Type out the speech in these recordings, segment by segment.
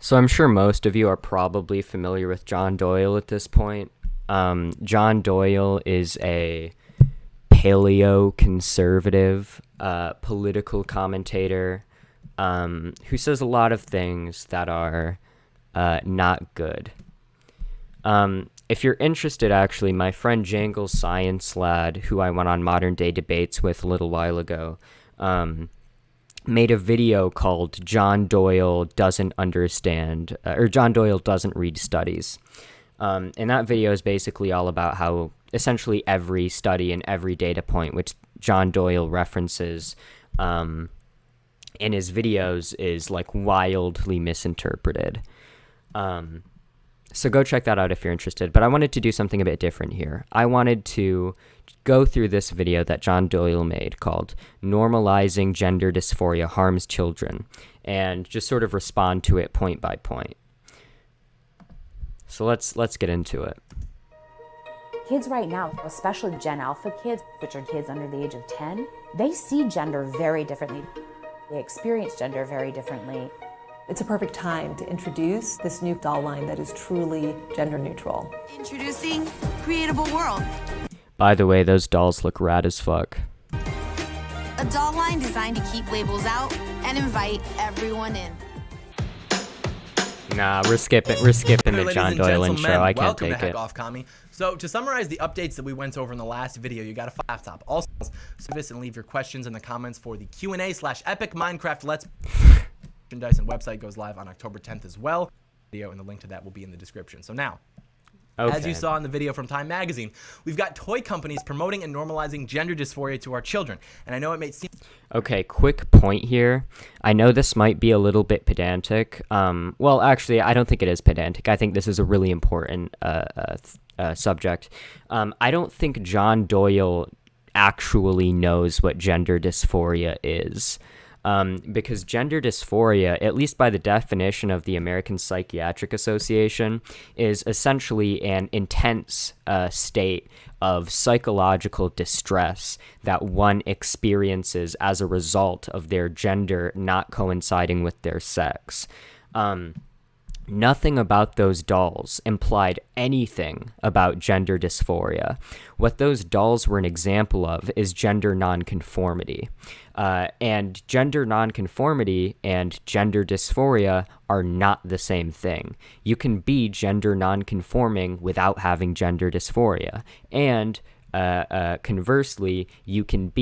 So I'm sure most of you are probably familiar with John Doyle at this point. John Doyle is a paleo-conservative political commentator who says a lot of things that are not good. If you're interested, actually, my friend Jangles Science Lad, who I went on Modern Day Debates with a little while ago, made a video called John Doyle Doesn't Understand, or John Doyle Doesn't Read Studies. And that video is basically all about how essentially every study and every data point which John Doyle references in his videos is like wildly misinterpreted. So go check that out if you're interested. But I wanted to do something a bit different here. I wanted to go through this video that John Doyle made called Normalizing Gender Dysphoria Harms Children and just sort of respond to it point by point. So let's get into it. Kids right now, especially Gen Alpha kids, which are kids under the age of 10, they see gender very differently. They experience gender very differently. It's a perfect time to introduce this new doll line that is truly gender neutral. Introducing Creatable World. By the way, those dolls look rad as fuck. A doll line designed to keep labels out and invite everyone in. Nah, we're skipping the John Doyle intro. I can't Welcome take to Heck it. Off Commie. So to summarize the updates that we went over in the last video, you got a laptop. Also, service and leave your questions in the comments for the Q&A/Epic Minecraft Let's Merchandise website goes live on October 10th as well. Video and the link to that will be in the description. So now, as you saw in the video from Time Magazine, we've got toy companies promoting and normalizing gender dysphoria to our children. And I know it may seem... Okay, quick point here. I know this might be a little bit pedantic. Well, actually, I don't think it is pedantic. I think this is a really important subject. I don't think John Doyle actually knows what gender dysphoria is. Because gender dysphoria, at least by the definition of the American Psychiatric Association, is essentially an intense state of psychological distress that one experiences as a result of their gender not coinciding with their sex. Nothing about those dolls implied anything about gender dysphoria. What those dolls were an example of is gender nonconformity. And gender nonconformity and gender dysphoria are not the same thing. You can be gender nonconforming without having gender dysphoria. And conversely, you can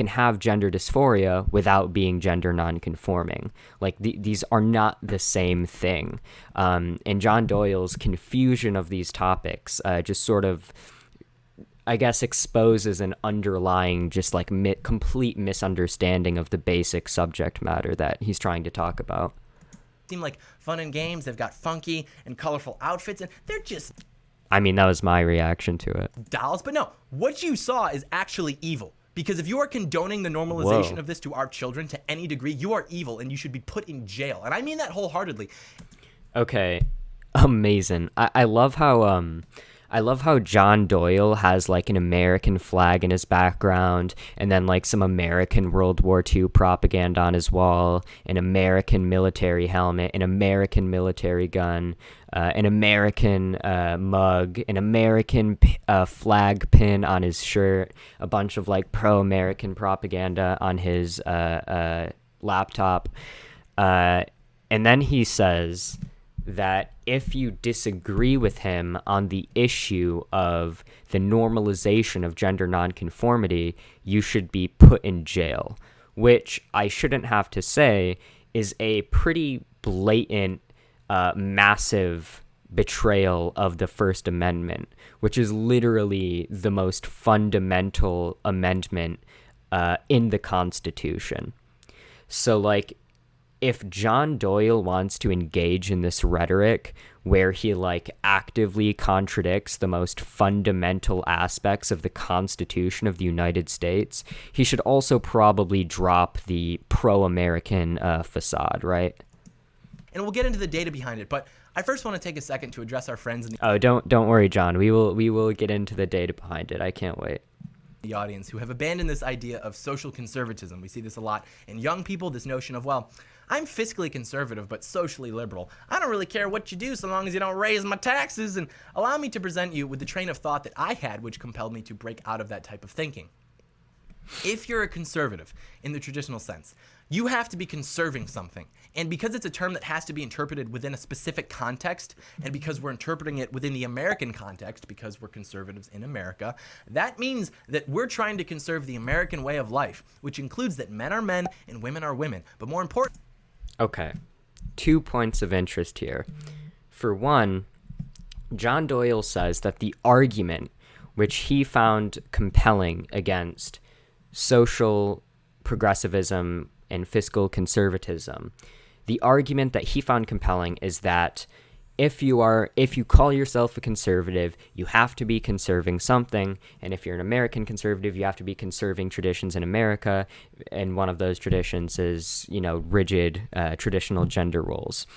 have gender dysphoria without being gender nonconforming. Like these are not the same thing. And John Doyle's confusion of these topics just sort of, I guess, exposes an underlying just like complete misunderstanding of the basic subject matter that he's trying to talk about. Seem like fun and games. They've got funky and colorful outfits, and they're just... I mean, that was my reaction to it. Dolls, but no, what you saw is actually evil. Because if you are condoning the normalization of this to our children to any degree, you are evil and you should be put in jail. And I mean that wholeheartedly. Okay, amazing. I love how John Doyle has like an American flag in his background, and then like some American World War II propaganda on his wall, an American military helmet, an American military gun, an American mug, an American flag pin on his shirt, a bunch of like pro-American propaganda on his laptop. And then he says that if you disagree with him on the issue of the normalization of gender nonconformity, you should be put in jail, which I shouldn't have to say is a pretty blatant, massive betrayal of the First Amendment, which is literally the most fundamental amendment in the Constitution. So, like, if John Doyle wants to engage in this rhetoric where he like actively contradicts the most fundamental aspects of the Constitution of the United States, he should also probably drop the pro-American facade, right? And we'll get into the data behind it, but I first want to take a second to address our friends in the... Oh, don't worry, John. We will get into the data behind it. I can't wait. the audience who have abandoned this idea of social conservatism. We see this a lot in young people, this notion of, well, I'm fiscally conservative but socially liberal. I don't really care what you do so long as you don't raise my taxes. And allow me to present you with the train of thought that I had, which compelled me to break out of that type of thinking. If you're a conservative in the traditional sense, you have to be conserving something. And because it's a term that has to be interpreted within a specific context, and because we're interpreting it within the American context, because we're conservatives in America, that means that we're trying to conserve the American way of life, which includes that men are men and women are women. But more important... Okay, 2 points of interest here. For one, John Doyle says that the argument which he found compelling against social progressivism and fiscal conservatism, the argument that he found compelling is that if you call yourself a conservative, you have to be conserving something, and if you're an American conservative, you have to be conserving traditions in America, and one of those traditions is, rigid traditional gender roles.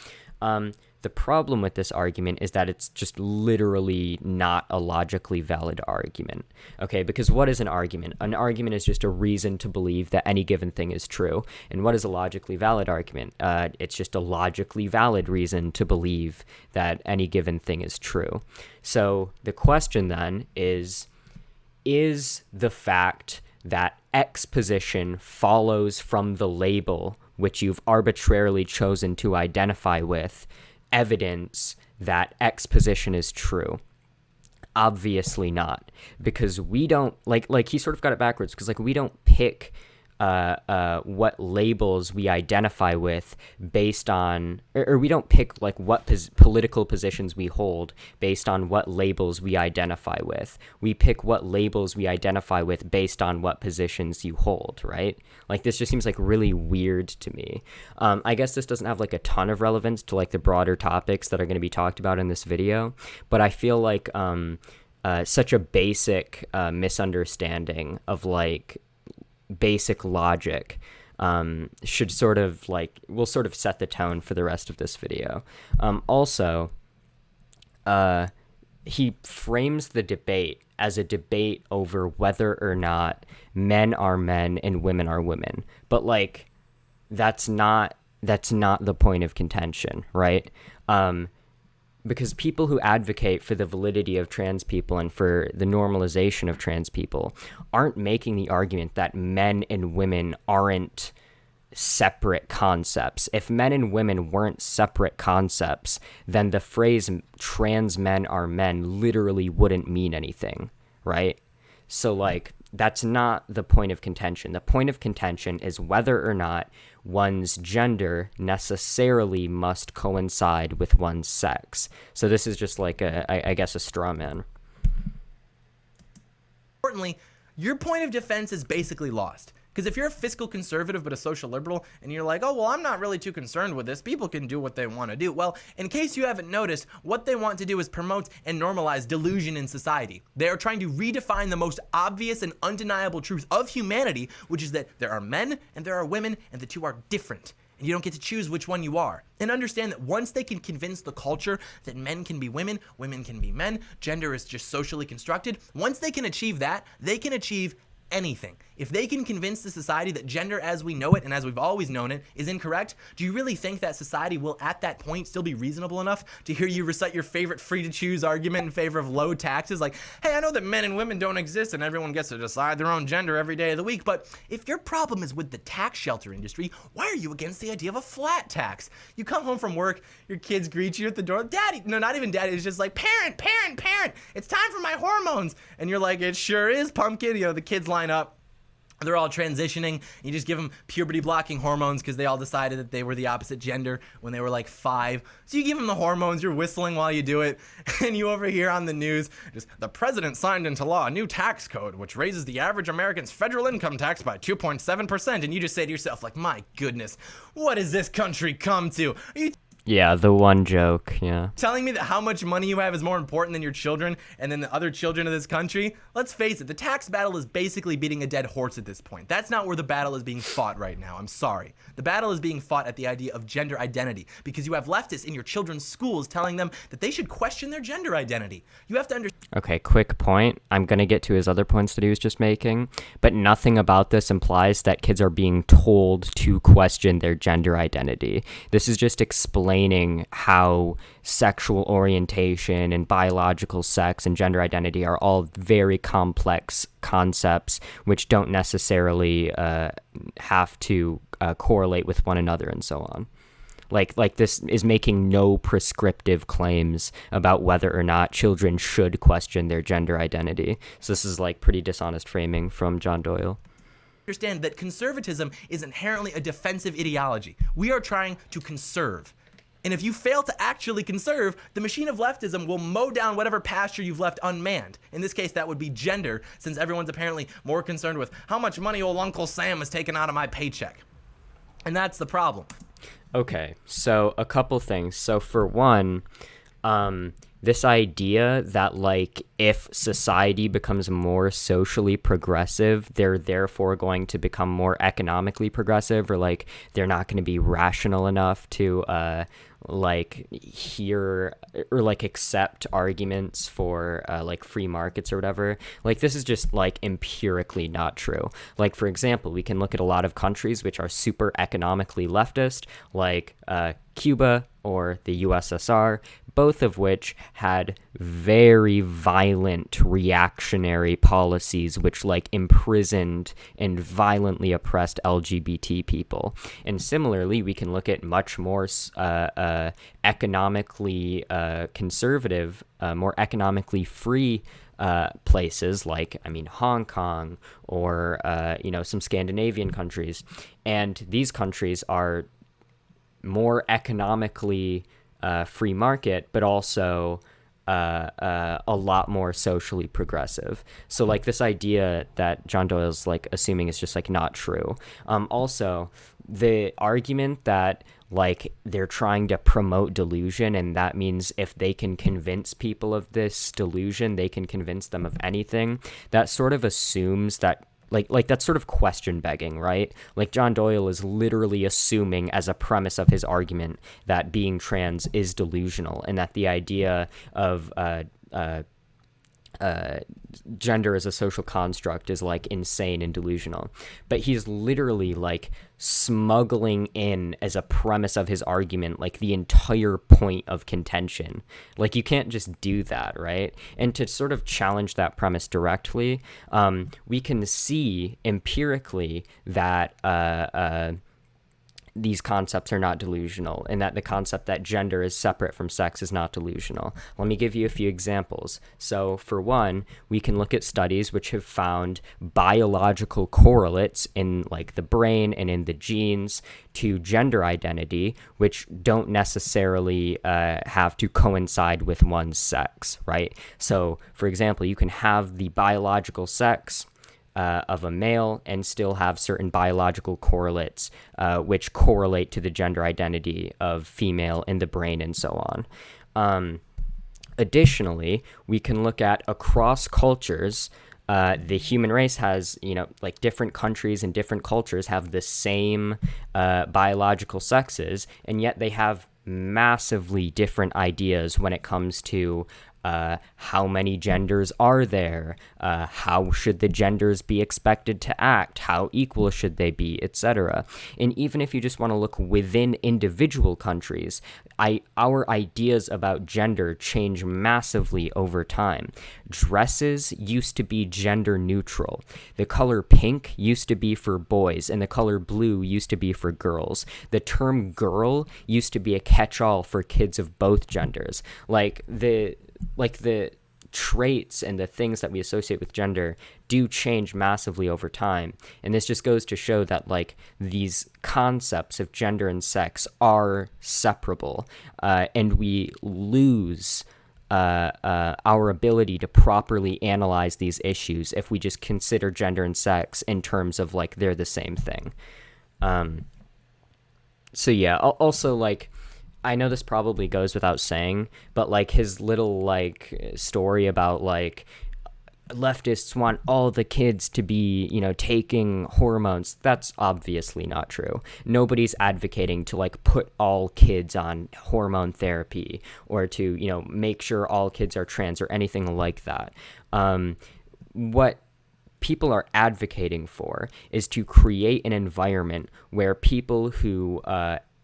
The problem with this argument is that it's just literally not a logically valid argument, okay? Because what is an argument? An argument is just a reason to believe that any given thing is true. And what is a logically valid argument? It's just a logically valid reason to believe that any given thing is true. So the question then is the fact that X position follows from the label which you've arbitrarily chosen to identify with evidence that X position is true? Obviously not, because we don't like he sort of got it backwards, because we don't pick what labels we identify with based on, or we don't pick what political positions we hold based on what labels we identify with. We pick what labels we identify with based on what positions you hold, right? This just seems really weird to me. I guess this doesn't have a ton of relevance to the broader topics that are going to be talked about in this video, but I feel such a basic misunderstanding of basic logic should will set the tone for the rest of this video. Also, he frames the debate as a debate over whether or not men are men and women are women, but that's not the point of contention, right? Because people who advocate for the validity of trans people and for the normalization of trans people aren't making the argument that men and women aren't separate concepts. If men and women weren't separate concepts, then the phrase trans men are men literally wouldn't mean anything, right? So that's not the point of contention. The point of contention is whether or not one's gender necessarily must coincide with one's sex. So this is just I guess a straw man. Importantly, your point of defense is basically lost. Because if you're a fiscal conservative but a social liberal, and you're oh, well, I'm not really too concerned with this, people can do what they want to do. Well, in case you haven't noticed, what they want to do is promote and normalize delusion in society. They are trying to redefine the most obvious and undeniable truth of humanity, which is that there are men and there are women, and the two are different. And you don't get to choose which one you are. And understand that once they can convince the culture that men can be women, women can be men, gender is just socially constructed, once they can achieve that, they can achieve anything. If they can convince the society that gender as we know it and as we've always known it is incorrect, do you really think that society will at that point still be reasonable enough to hear you recite your favorite free to choose argument in favor of low taxes? Hey, I know that men and women don't exist and everyone gets to decide their own gender every day of the week, but if your problem is with the tax shelter industry, why are you against the idea of a flat tax? You come home from work, your kids greet you at the door, daddy, no, not even daddy, it's just parent, it's time for my hormones. And you're it sure is, pumpkin. The kids line up. They're all transitioning. You just give them puberty blocking hormones because they all decided that they were the opposite gender when they were 5. So you give them the hormones, you're whistling while you do it, and you over here on the news, the president signed into law a new tax code which raises the average American's federal income tax by 2.7%, and you just say to yourself my goodness, what has this country come to? Yeah, the one joke, yeah. Telling me that how much money you have is more important than your children and than the other children of this country? Let's face it, the tax battle is basically beating a dead horse at this point. That's not where the battle is being fought right now. I'm sorry. The battle is being fought at the idea of gender identity because you have leftists in your children's schools telling them that they should question their gender identity. You have to understand. Okay, quick point. I'm going to get to his other points that he was just making, but nothing about this implies that kids are being told to question their gender identity. This is just explaining how sexual orientation and biological sex and gender identity are all very complex concepts which don't necessarily have to correlate with one another and so on. Like this is making no prescriptive claims about whether or not children should question their gender identity. So this is like pretty dishonest framing from John Doyle. Understand that conservatism is inherently a defensive ideology. We are trying to conserve. And if you fail to actually conserve, the machine of leftism will mow down whatever pasture you've left unmanned. In this case, that would be gender, since everyone's apparently more concerned with how much money old Uncle Sam has taken out of my paycheck. And that's the problem. Okay, so a couple things. So for one, this idea that like if society becomes more socially progressive, they're therefore going to become more economically progressive, or like they're not going to be rational enough to like hear or like accept arguments for like free markets or whatever. Like this is just like empirically not true. Like for example, we can look at a lot of countries which are super economically leftist, like Cuba or the USSR, both of which had very violent reactionary policies which like imprisoned and violently oppressed LGBT people. And similarly, we can look at much more economically conservative, more economically free places like, I mean, Hong Kong or, some Scandinavian countries. And these countries are more economically free market, but also a lot more socially progressive. So like this idea that John Doyle's like assuming is just like not true. Also, the argument that like they're trying to promote delusion, and that means if they can convince people of this delusion, they can convince them of anything. That sort of assumes that like that's sort of question begging, right? Like John Doyle is literally assuming as a premise of his argument that being trans is delusional, and that the idea of gender as a social construct is like insane and delusional. But he's literally like smuggling in as a premise of his argument like the entire point of contention. Like you can't just do that, right? And to sort of challenge that premise directly, we can see empirically that these concepts are not delusional, and that the concept that gender is separate from sex is not delusional. Let me give you a few examples. So for one, we can look at studies which have found biological correlates in like the brain and in the genes to gender identity, which don't necessarily have to coincide with one's sex, right? So for example, you can have the biological sex of a male and still have certain biological correlates which correlate to the gender identity of female in the brain and so on. Additionally, we can look at across cultures. The human race has, like different countries and different cultures have the same biological sexes, and yet they have massively different ideas when it comes to how many genders are there, how should the genders be expected to act, how equal should they be, etc. And even if you just want to look within individual countries, our ideas about gender change massively over time. Dresses used to be gender neutral. The color pink used to be for boys, and the color blue used to be for girls. The term girl used to be a catch-all for kids of both genders. Like the traits and the things that we associate with gender do change massively over time. And this just goes to show that like these concepts of gender and sex are separable, and we lose our ability to properly analyze these issues if we just consider gender and sex in terms of like they're the same thing. So yeah, also like I know this probably goes without saying, but like his little like story about like leftists want all the kids to be, taking hormones. That's obviously not true. Nobody's advocating to like put all kids on hormone therapy or to, make sure all kids are trans or anything like that. What people are advocating for is to create an environment where people who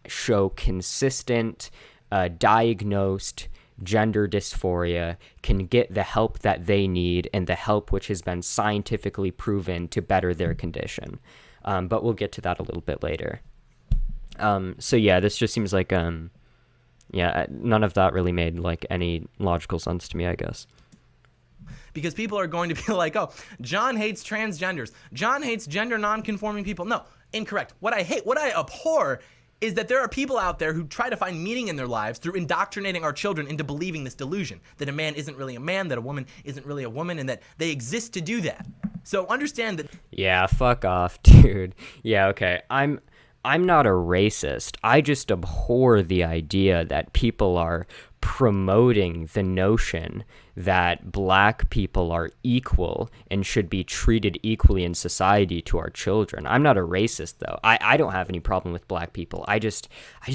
show consistent, diagnosed gender dysphoria can get the help that they need and the help which has been scientifically proven to better their condition. But we'll get to that a little bit later. So yeah, this just seems like, none of that really made like any logical sense to me, I guess. Because people are going to be like, oh, John hates transgenders. John hates gender non-conforming people. No, incorrect. What I abhor is that there are people out there who try to find meaning in their lives through indoctrinating our children into believing this delusion, that a man isn't really a man, that a woman isn't really a woman, and that they exist to do that. So understand that... Yeah, fuck off, dude. Yeah, okay. I'm not a racist. I just abhor the idea that people are promoting the notion that black people are equal and should be treated equally in society to our children. I'm not a racist, though. I don't have any problem with black people. I just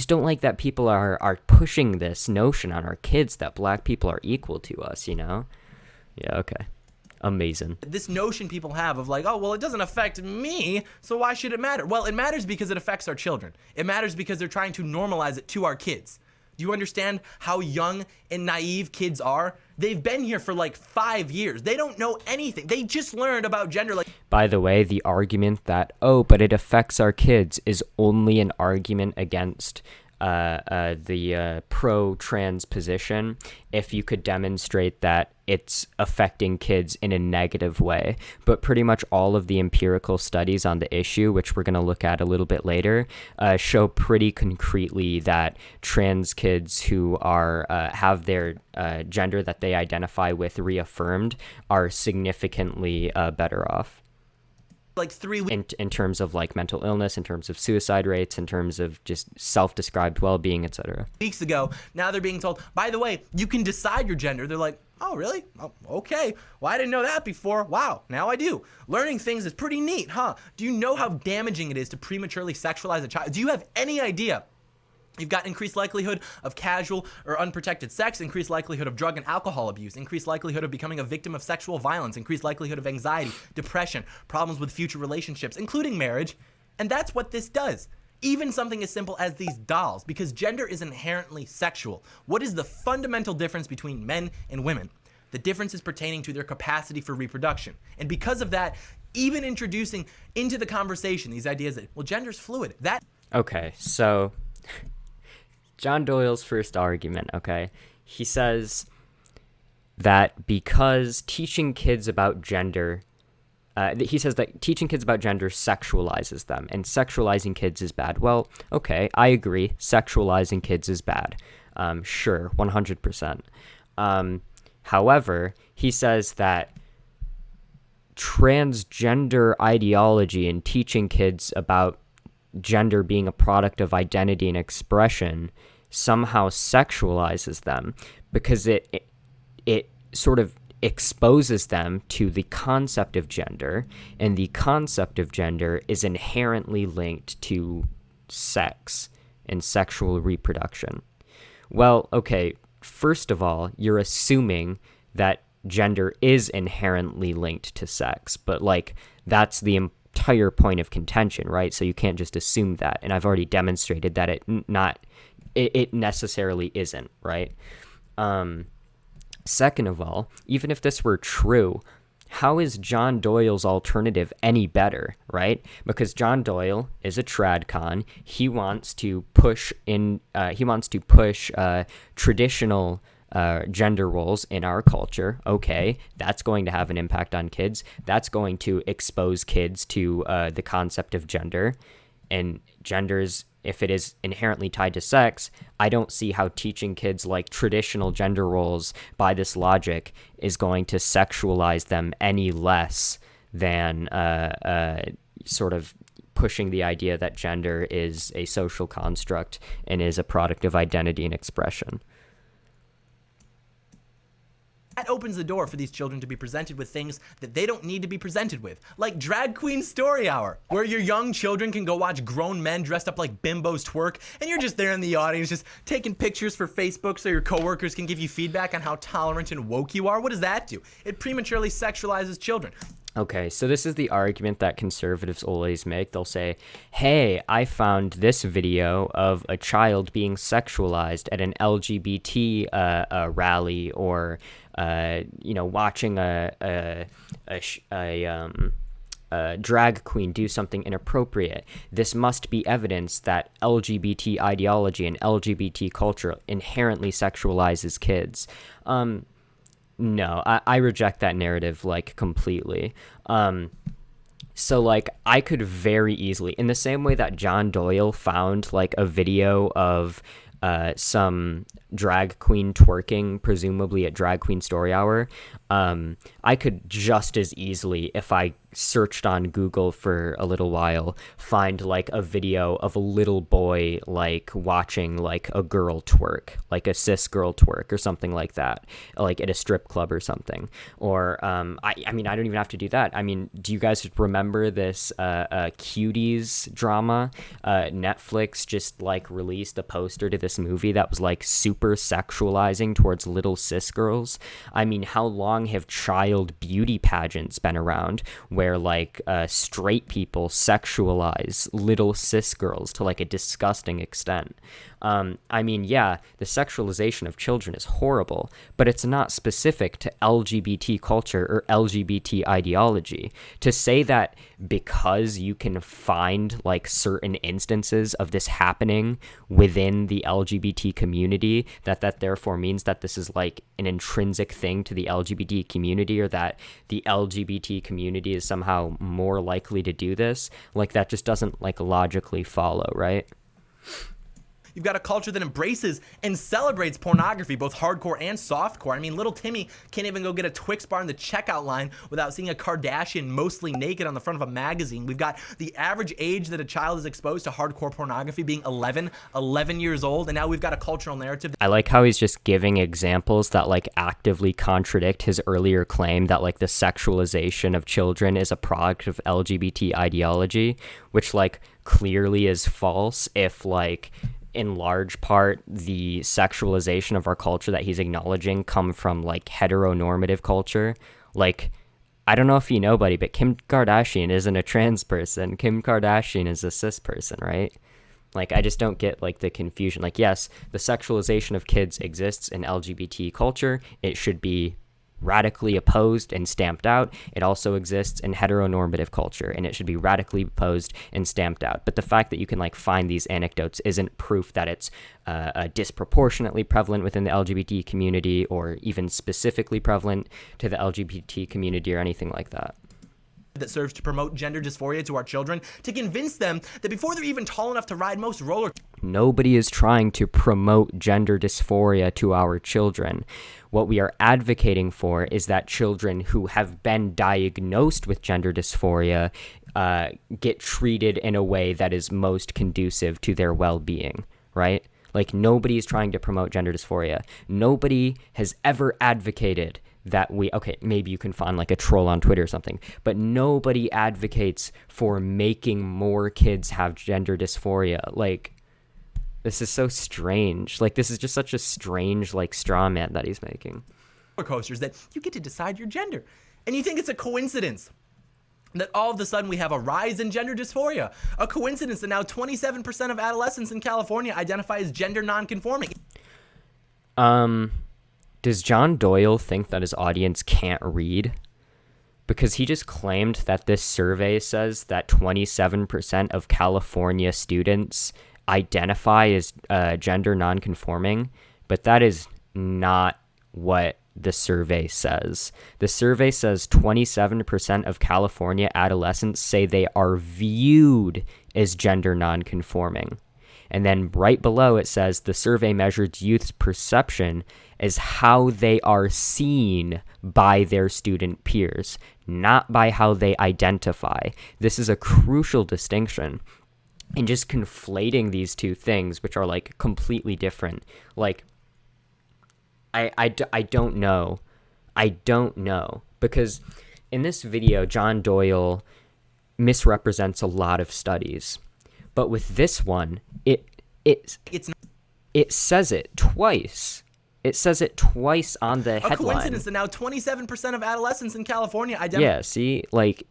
don't like that people are pushing this notion on our kids that black people are equal to us, Yeah, okay. Amazing. This notion people have of like, oh, well, it doesn't affect me, so why should it matter? Well, it matters because it affects our children. It matters because they're trying to normalize it to our kids. Do you understand how young and naive kids are? They've been here for like 5 years. They don't know anything. They just learned about gender. By the way, the argument that, but it affects our kids is only an argument against the pro-trans position if you could demonstrate that it's affecting kids in a negative way. But pretty much all of the empirical studies on the issue, which we're going to look at a little bit later, show pretty concretely that trans kids who are have their gender that they identify with reaffirmed are significantly better off. Like 3 weeks in terms of like mental illness, in terms of suicide rates, in terms of just self-described well-being, etc. weeks ago, now they're being told, by the way, you can decide your gender. They're like, oh, really? Oh, okay. Well, I didn't know that before. Wow, now I do. Learning things is pretty neat, huh? Do you know how damaging it is to prematurely sexualize a child? Do you have any idea? You've got increased likelihood of casual or unprotected sex, increased likelihood of drug and alcohol abuse, increased likelihood of becoming a victim of sexual violence, increased likelihood of anxiety, depression, problems with future relationships, including marriage. And that's what this does. Even something as simple as these dolls, because gender is inherently sexual. What is the fundamental difference between men and women? The difference is pertaining to their capacity for reproduction. And because of that, even introducing into the conversation these ideas that, well, gender's fluid. Okay, so... John Doyle's first argument, okay? He says that because teaching kids about gender, he says that teaching kids about gender sexualizes them, and sexualizing kids is bad. Well, okay, I agree. Sexualizing kids is bad. Sure, 100%. However, he says that transgender ideology and teaching kids about gender being a product of identity and expression somehow sexualizes them because it sort of exposes them to the concept of gender, and the concept of gender is inherently linked to sex and sexual reproduction. Well, okay, first of all, you're assuming that gender is inherently linked to sex, but like that's the entire point of contention, right? So you can't just assume that, and I've already demonstrated that it necessarily isn't, right? Second of all, even if this were true, how is John Doyle's alternative any better, right? Because John Doyle is a tradcon. He wants to push traditional gender roles in our culture. Okay, that's going to have an impact on kids. That's going to expose kids to the concept of gender. And genders, if it is inherently tied to sex, I don't see how teaching kids like traditional gender roles by this logic is going to sexualize them any less than sort of pushing the idea that gender is a social construct and is a product of identity and expression. That opens the door for these children to be presented with things that they don't need to be presented with, like Drag Queen Story Hour, where your young children can go watch grown men dressed up like bimbos twerk, and you're just there in the audience just taking pictures for Facebook so your coworkers can give you feedback on how tolerant and woke you are. What does that do? It prematurely sexualizes children. Okay, so this is the argument that conservatives always make. They'll say, hey, I found this video of a child being sexualized at an LGBT rally, or, watching a drag queen do something inappropriate. This must be evidence that LGBT ideology and LGBT culture inherently sexualizes kids. No, I reject that narrative, like, completely. So, like, I could very easily, in the same way that John Doyle found, like, a video of some drag queen twerking, presumably at Drag Queen Story Hour, I could just as easily, if I searched on Google for a little while, find like a video of a little boy like watching like a girl twerk, like a cis girl twerk or something like that, like at a strip club or something. Or I mean, I don't even have to do that. I mean, do you guys remember this Cuties drama? Netflix just like released a poster to this movie that was like super sexualizing towards little cis girls. I mean, how long have child beauty pageants been around where like straight people sexualize little cis girls to like a disgusting extent? I mean, yeah, the sexualization of children is horrible, but it's not specific to LGBT culture or LGBT ideology. To say that because you can find like certain instances of this happening within the LGBT community, that therefore means that this is like an intrinsic thing to the LGBT community, or that the LGBT community is somehow more likely to do this, like that just doesn't like logically follow, right? You've got a culture that embraces and celebrates pornography, both hardcore and softcore. I mean, little Timmy can't even go get a Twix bar in the checkout line without seeing a Kardashian mostly naked on the front of a magazine. We've got the average age that a child is exposed to hardcore pornography being 11 years old, and now we've got a cultural narrative. I like how he's just giving examples that like actively contradict his earlier claim that like the sexualization of children is a product of LGBT ideology, which like clearly is false if like in large part the sexualization of our culture that he's acknowledging come from like heteronormative culture. Like, I don't know if you know, buddy, but Kim Kardashian isn't a trans person. Kim Kardashian is a cis person, right? Like, I just don't get like the confusion. Like, yes, the sexualization of kids exists in LGBT culture. It should be radically opposed and stamped out. It also exists in heteronormative culture, and it should be radically opposed and stamped out. But the fact that you can like find these anecdotes isn't proof that it's disproportionately prevalent within the LGBT community, or even specifically prevalent to the LGBT community, or anything like that. That serves to promote gender dysphoria to our children, to convince them that before they're even tall enough to ride most roller. Nobody is trying to promote gender dysphoria to our children. What we are advocating for is that children who have been diagnosed with gender dysphoria get treated in a way that is most conducive to their well-being, right? Like, nobody is trying to promote gender dysphoria. Nobody has ever advocated that okay, maybe you can find like a troll on Twitter or something, but nobody advocates for making more kids have gender dysphoria. Like, this is so strange. Like, this is just such a strange, like, straw man that he's making. Roller coasters that you get to decide your gender. And you think it's a coincidence that all of a sudden we have a rise in gender dysphoria. A coincidence that now 27% of adolescents in California identify as gender nonconforming. Does John Doyle think that his audience can't read? Because he just claimed that this survey says that 27% of California students identify as gender nonconforming, but that is not what the survey says. The survey says 27% of California adolescents say they are viewed as gender nonconforming. And then right below it says the survey measured youth's perception as how they are seen by their student peers, not by how they identify. This is a crucial distinction. And just conflating these two things, which are like completely different. Like, I don't know. I don't know. Because in this video, John Doyle misrepresents a lot of studies. But with this one, it says it twice. It says it twice on the headline. A coincidence that now 27% of adolescents in California identify. Yeah, see? Like,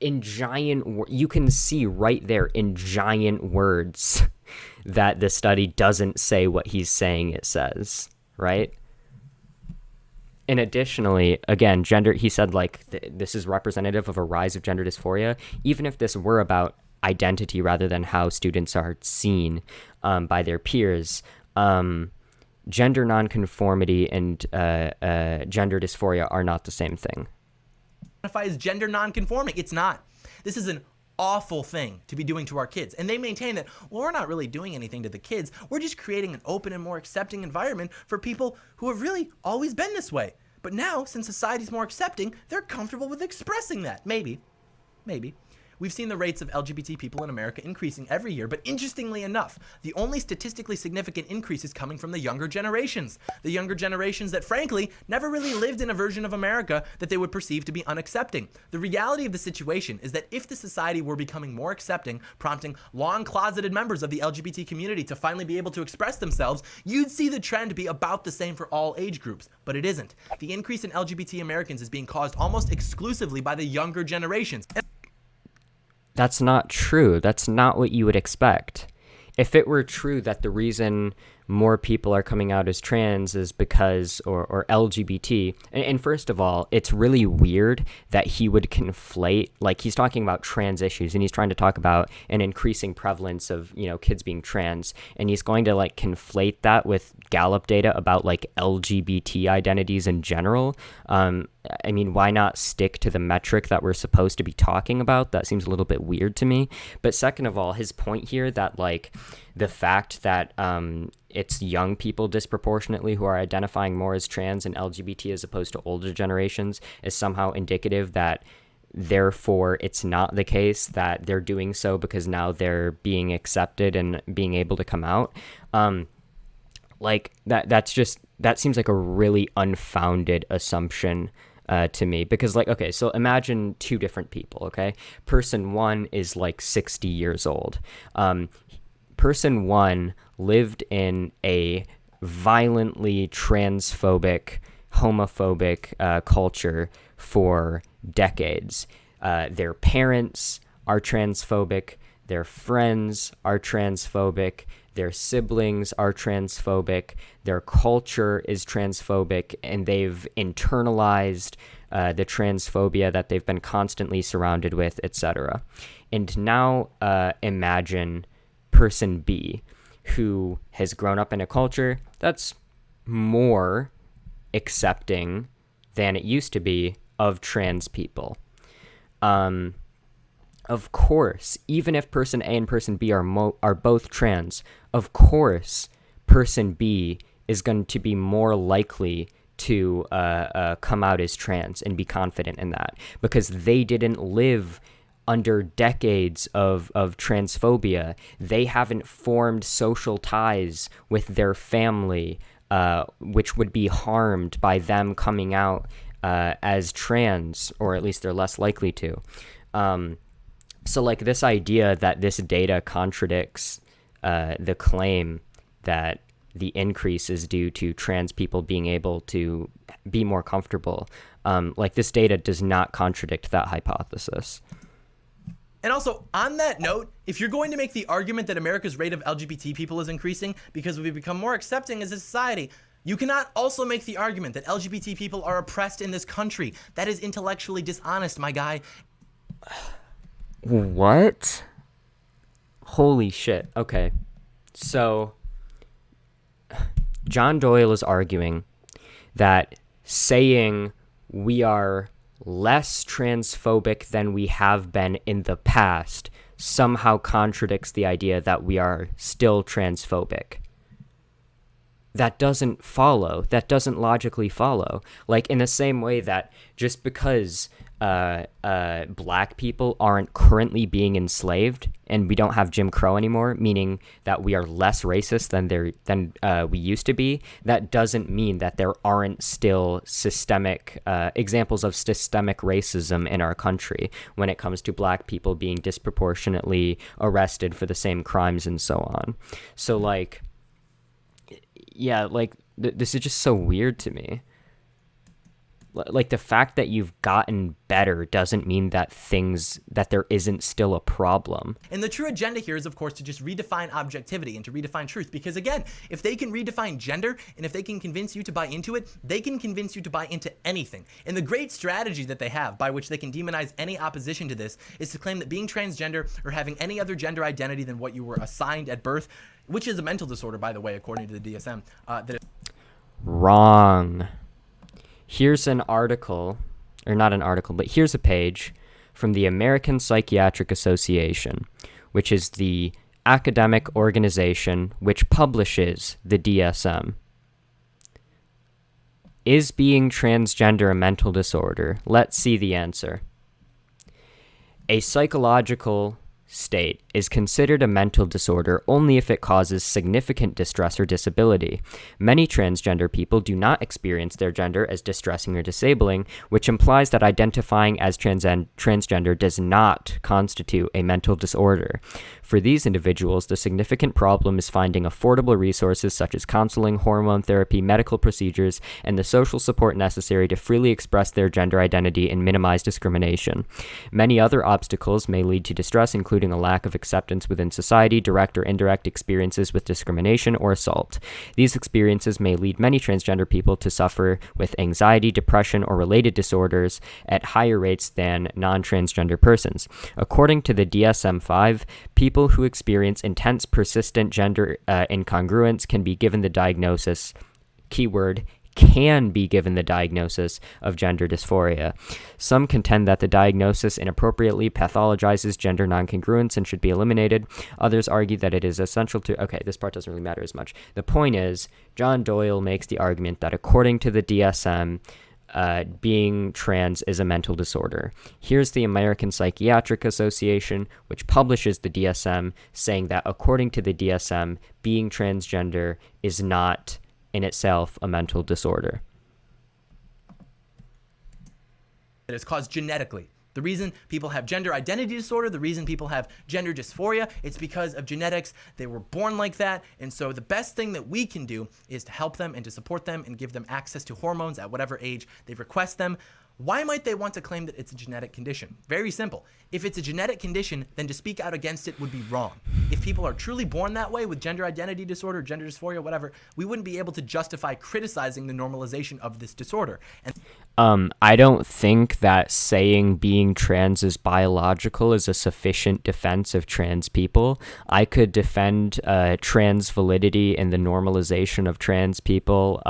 in giant, you can see right there in giant words that the study doesn't say what he's saying it says, right? And additionally, again, gender, he said, like, this is representative of a rise of gender dysphoria. Even if this were about identity rather than how students are seen by their peers, gender nonconformity and gender dysphoria are not the same thing. As gender nonconforming. It's not. This is an awful thing to be doing to our kids. And they maintain that, well, we're not really doing anything to the kids. We're just creating an open and more accepting environment for people who have really always been this way. But now, since society's more accepting, they're comfortable with expressing that. Maybe. We've seen the rates of LGBT people in America increasing every year, but interestingly enough, the only statistically significant increase is coming from the younger generations. The younger generations that, frankly, never really lived in a version of America that they would perceive to be unaccepting. The reality of the situation is that if the society were becoming more accepting, prompting long-closeted members of the LGBT community to finally be able to express themselves, you'd see the trend be about the same for all age groups. But it isn't. The increase in LGBT Americans is being caused almost exclusively by the younger generations. That's not true. That's not what you would expect. If it were true that the reason more people are coming out as trans is because, or LGBT, and first of all, it's really weird that he would conflate, like, he's talking about trans issues, and he's trying to talk about an increasing prevalence of, you know, kids being trans, and he's going to, like, conflate that with Gallup data about, like, LGBT identities in general. I mean, why not stick to the metric that we're supposed to be talking about? That seems a little bit weird to me. But second of all, his point here that, like, the fact that it's young people disproportionately who are identifying more as trans and LGBT as opposed to older generations is somehow indicative that therefore it's not the case that they're doing so because now they're being accepted and being able to come out. Like that seems like a really unfounded assumption to me, because, like, okay, so imagine two different people, okay? Person one is like 60 years old. Person one lived in a violently transphobic, homophobic culture for decades. Their parents are transphobic, their friends are transphobic, their siblings are transphobic, their culture is transphobic, and they've internalized the transphobia that they've been constantly surrounded with, etc. And now imagine person B, who has grown up in a culture that's more accepting than it used to be of trans people. Of course, even if person A and person B are both trans, of course, person B is going to be more likely to come out as trans and be confident in that, because they didn't live under decades of transphobia. They haven't formed social ties with their family, which would be harmed by them coming out as trans, or at least they're less likely to. So, like, this idea that this data contradicts the claim that the increase is due to trans people being able to be more comfortable, like, this data does not contradict that hypothesis. And also, on that note, if you're going to make the argument that America's rate of LGBT people is increasing because we've become more accepting as a society, you cannot also make the argument that LGBT people are oppressed in this country. That is intellectually dishonest, my guy. What? Holy shit. Okay. So, John Doyle is arguing that saying we are less transphobic than we have been in the past somehow contradicts the idea that we are still transphobic. That doesn't follow. That doesn't logically follow. Like, in the same way that just because black people aren't currently being enslaved and we don't have Jim Crow anymore, meaning that we are less racist than we used to be, that doesn't mean that there aren't still systemic examples of systemic racism in our country when it comes to black people being disproportionately arrested for the same crimes and so on. So, like, yeah, like, this is just so weird to me. Like, the fact that you've gotten better doesn't mean that there isn't still a problem. And the true agenda here is, of course, to just redefine objectivity and to redefine truth. Because again, if they can redefine gender and if they can convince you to buy into it, they can convince you to buy into anything. And the great strategy that they have by which they can demonize any opposition to this is to claim that being transgender or having any other gender identity than what you were assigned at birth, which is a mental disorder, by the way, according to the DSM, Wrong. Here's an article, or not an article, but here's a page from the American Psychiatric Association, which is the academic organization which publishes the DSM. Is being transgender a mental disorder? Let's see the answer. A psychological state is considered a mental disorder only if it causes significant distress or disability. Many transgender people do not experience their gender as distressing or disabling, which implies that identifying as transgender does not constitute a mental disorder. For these individuals, the significant problem is finding affordable resources such as counseling, hormone therapy, medical procedures, and the social support necessary to freely express their gender identity and minimize discrimination. Many other obstacles may lead to distress, including a lack of acceptance within society, direct or indirect experiences with discrimination or assault. These experiences may lead many transgender people to suffer with anxiety, depression, or related disorders at higher rates than non-transgender persons. According to the DSM-5, people who experience intense, persistent gender incongruence can be given the diagnosis, keyword, can be given the diagnosis of gender dysphoria. Some contend that the diagnosis inappropriately pathologizes gender noncongruence and should be eliminated. Others argue that it is essential to... Okay, this part doesn't really matter as much. The point is, John Doyle makes the argument that according to the DSM, being trans is a mental disorder. Here's the American Psychiatric Association, which publishes the DSM, saying that according to the DSM, being transgender is not in itself a mental disorder. It is caused genetically. The reason people have gender identity disorder, the reason people have gender dysphoria, it's because of genetics. They were born like that. And so the best thing that we can do is to help them and to support them and give them access to hormones at whatever age they request them. Why might they want to claim that it's a genetic condition? Very simple. If it's a genetic condition, then to speak out against it would be wrong. If people are truly born that way with gender identity disorder, gender dysphoria, whatever, we wouldn't be able to justify criticizing the normalization of this disorder. And I don't think that saying being trans is biological is a sufficient defense of trans people. I could defend trans validity and the normalization of trans people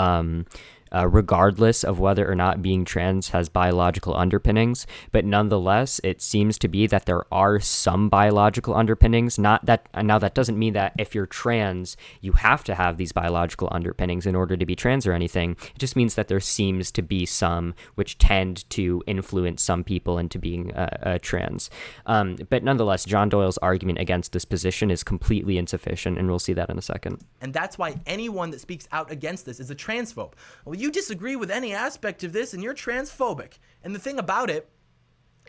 regardless of whether or not being trans has biological underpinnings. But nonetheless, it seems to be that there are some biological underpinnings. Not that, now that doesn't mean that if you're trans, you have to have these biological underpinnings in order to be trans or anything. It just means that there seems to be some which tend to influence some people into being trans. But nonetheless, John Doyle's argument against this position is completely insufficient, and we'll see that in a second. And that's why anyone that speaks out against this is a transphobe. Well, you disagree with any aspect of this and you're transphobic. And the thing about it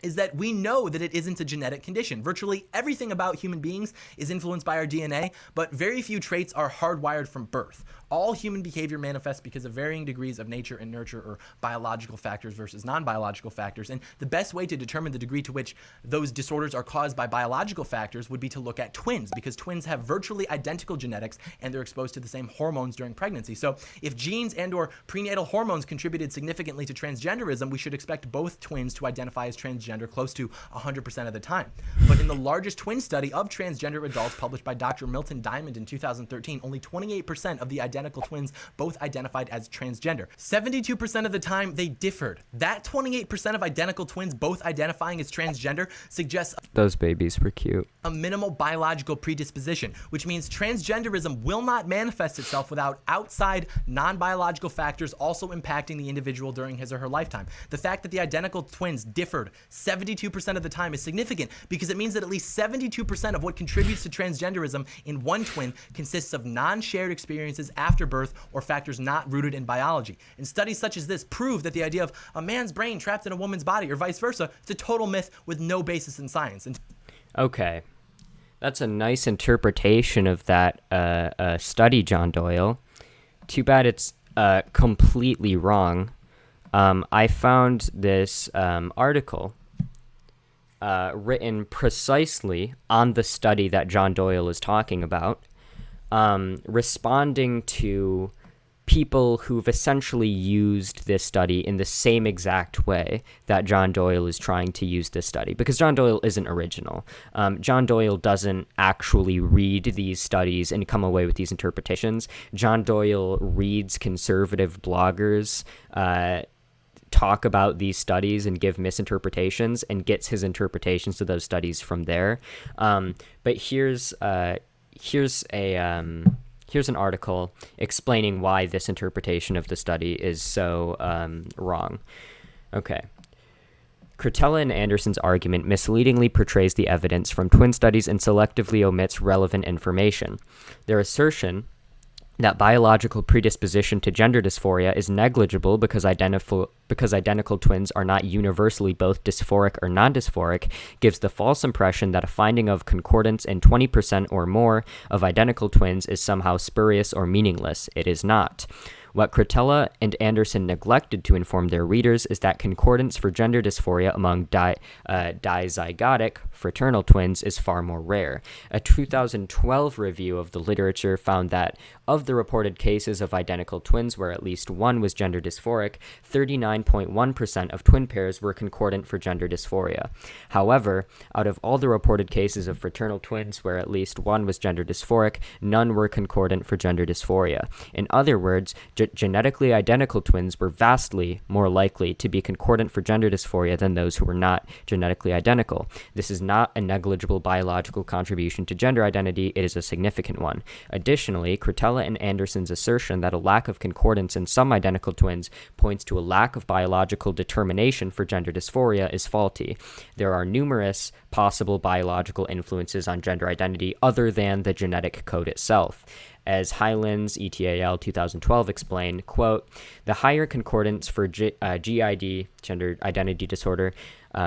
is that we know that it isn't a genetic condition. Virtually everything about human beings is influenced by our DNA, but very few traits are hardwired from birth. All human behavior manifests because of varying degrees of nature and nurture, or biological factors versus non-biological factors. And the best way to determine the degree to which those disorders are caused by biological factors would be to look at twins, because twins have virtually identical genetics and they're exposed to the same hormones during pregnancy. So if genes and/or prenatal hormones contributed significantly to transgenderism, we should expect both twins to identify as transgender transgender close to 100% of the time. But in the largest twin study of transgender adults published by Dr. Milton Diamond in 2013, only 28% of the identical twins both identified as transgender. 72% of the time, they differed. That 28% of identical twins both identifying as transgender suggests Those babies were cute. a minimal biological predisposition, which means transgenderism will not manifest itself without outside non-biological factors also impacting the individual during his or her lifetime. The fact that the identical twins differed 72% of the time is significant because it means that at least 72% of what contributes to transgenderism in one twin consists of non-shared experiences after birth or factors not rooted in biology. And studies such as this prove that the idea of a man's brain trapped in a woman's body or vice versa is a total myth with no basis in science. Okay. That's a nice interpretation of that study, John Doyle. Too bad it's completely wrong. I found this article written precisely on the study that John Doyle is talking about, responding to people who've essentially used this study in the same exact way that John Doyle is trying to use this study, because John Doyle isn't original. John Doyle doesn't actually read these studies and come away with these interpretations. John Doyle reads conservative bloggers talk about these studies and give misinterpretations and gets his interpretations to those studies from there. But here's an article explaining why this interpretation of the study is so wrong. Okay. Cretella and Anderson's argument misleadingly portrays the evidence from twin studies and selectively omits relevant information. Their assertion that biological predisposition to gender dysphoria is negligible because identical twins are not universally both dysphoric or non-dysphoric gives the false impression that a finding of concordance in 20% or more of identical twins is somehow spurious or meaningless. It is not. What Cretella and Anderson neglected to inform their readers is that concordance for gender dysphoria among dizygotic fraternal twins is far more rare. A 2012 review of the literature found that of the reported cases of identical twins where at least one was gender dysphoric, 39.1% of twin pairs were concordant for gender dysphoria. However, out of all the reported cases of fraternal twins where at least one was gender dysphoric, none were concordant for gender dysphoria. In other words, genetically identical twins were vastly more likely to be concordant for gender dysphoria than those who were not genetically identical. This is not a negligible biological contribution to gender identity, it is a significant one. Additionally, Cretella and Anderson's assertion that a lack of concordance in some identical twins points to a lack of biological determination for gender dysphoria is faulty. There are numerous possible biological influences on gender identity other than the genetic code itself. As Hyland's ETAL 2012 explained, quote, the higher concordance for GID, gender identity disorder,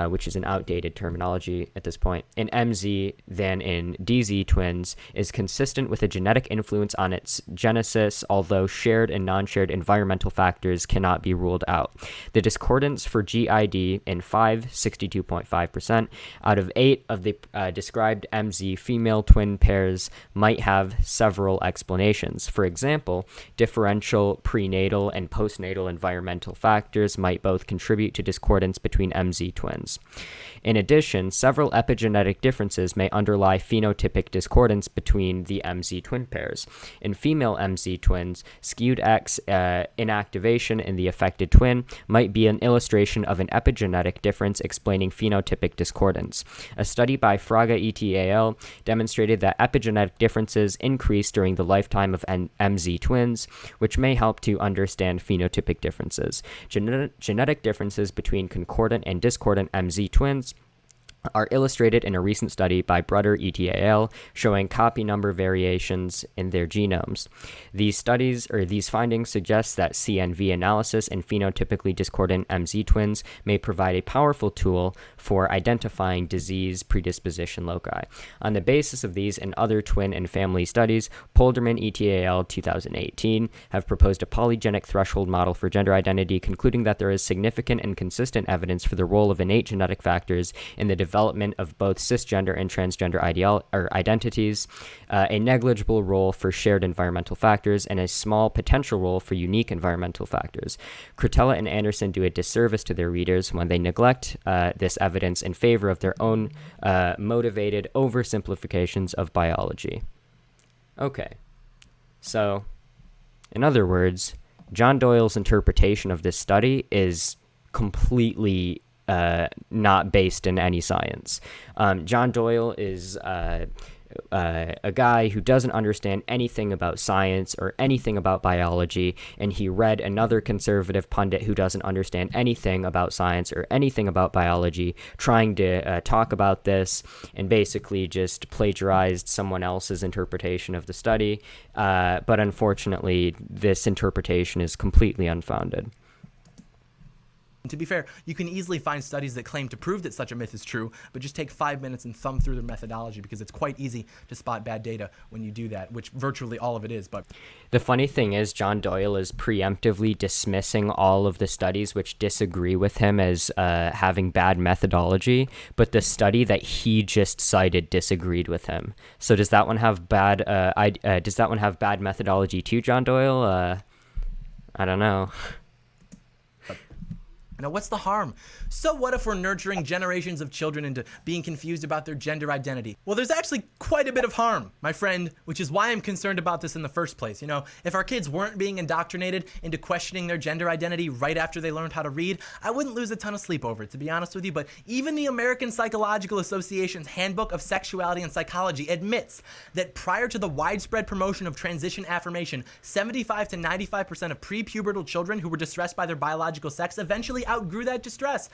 which is an outdated terminology at this point, in MZ than in DZ twins is consistent with a genetic influence on its genesis, although shared and non-shared environmental factors cannot be ruled out. The discordance for GID in 62.5%, out of 8 of the described MZ female twin pairs might have several explanations. For example, differential prenatal and postnatal environmental factors might both contribute to discordance between MZ twins. In addition, several epigenetic differences may underlie phenotypic discordance between the MZ twin pairs. In female MZ twins, skewed X inactivation in the affected twin might be an illustration of an epigenetic difference explaining phenotypic discordance. A study by Fraga et al. Demonstrated that epigenetic differences increase during the lifetime of MZ twins, which may help to understand phenotypic differences. Genetic differences between concordant and discordant MZ twins are illustrated in a recent study by Brudder et al. Showing copy number variations in their genomes. These findings suggest that CNV analysis in phenotypically discordant MZ twins may provide a powerful tool for identifying disease predisposition loci. On the basis of these and other twin and family studies, Polderman et al. 2018 have proposed a polygenic threshold model for gender identity, concluding that there is significant and consistent evidence for the role of innate genetic factors in the development of both cisgender and transgender identities, a negligible role for shared environmental factors, and a small potential role for unique environmental factors. Cretella and Anderson do a disservice to their readers when they neglect this evidence in favor of their own motivated oversimplifications of biology. Okay, so in other words, John Doyle's interpretation of this study is completely not based in any science. John Doyle is a guy who doesn't understand anything about science or anything about biology, and he read another conservative pundit who doesn't understand anything about science or anything about biology trying to talk about this, and basically just plagiarized someone else's interpretation of the study. But unfortunately, this interpretation is completely unfounded. To be fair, you can easily find studies that claim to prove that such a myth is true, but just take 5 minutes and thumb through their methodology, because it's quite easy to spot bad data when you do that, which virtually all of it is. But the funny thing is, John Doyle is preemptively dismissing all of the studies which disagree with him as having bad methodology, but the study that he just cited disagreed with him. So does that one have bad methodology too, John Doyle? I don't know. Now, what's the harm? So what if we're nurturing generations of children into being confused about their gender identity? Well, there's actually quite a bit of harm, my friend, which is why I'm concerned about this in the first place. You know, if our kids weren't being indoctrinated into questioning their gender identity right after they learned how to read, I wouldn't lose a ton of sleep over it, to be honest with you. But even the American Psychological Association's Handbook of Sexuality and Psychology admits that prior to the widespread promotion of transition affirmation, 75 to 95% of prepubertal children who were distressed by their biological sex eventually outgrew that distress.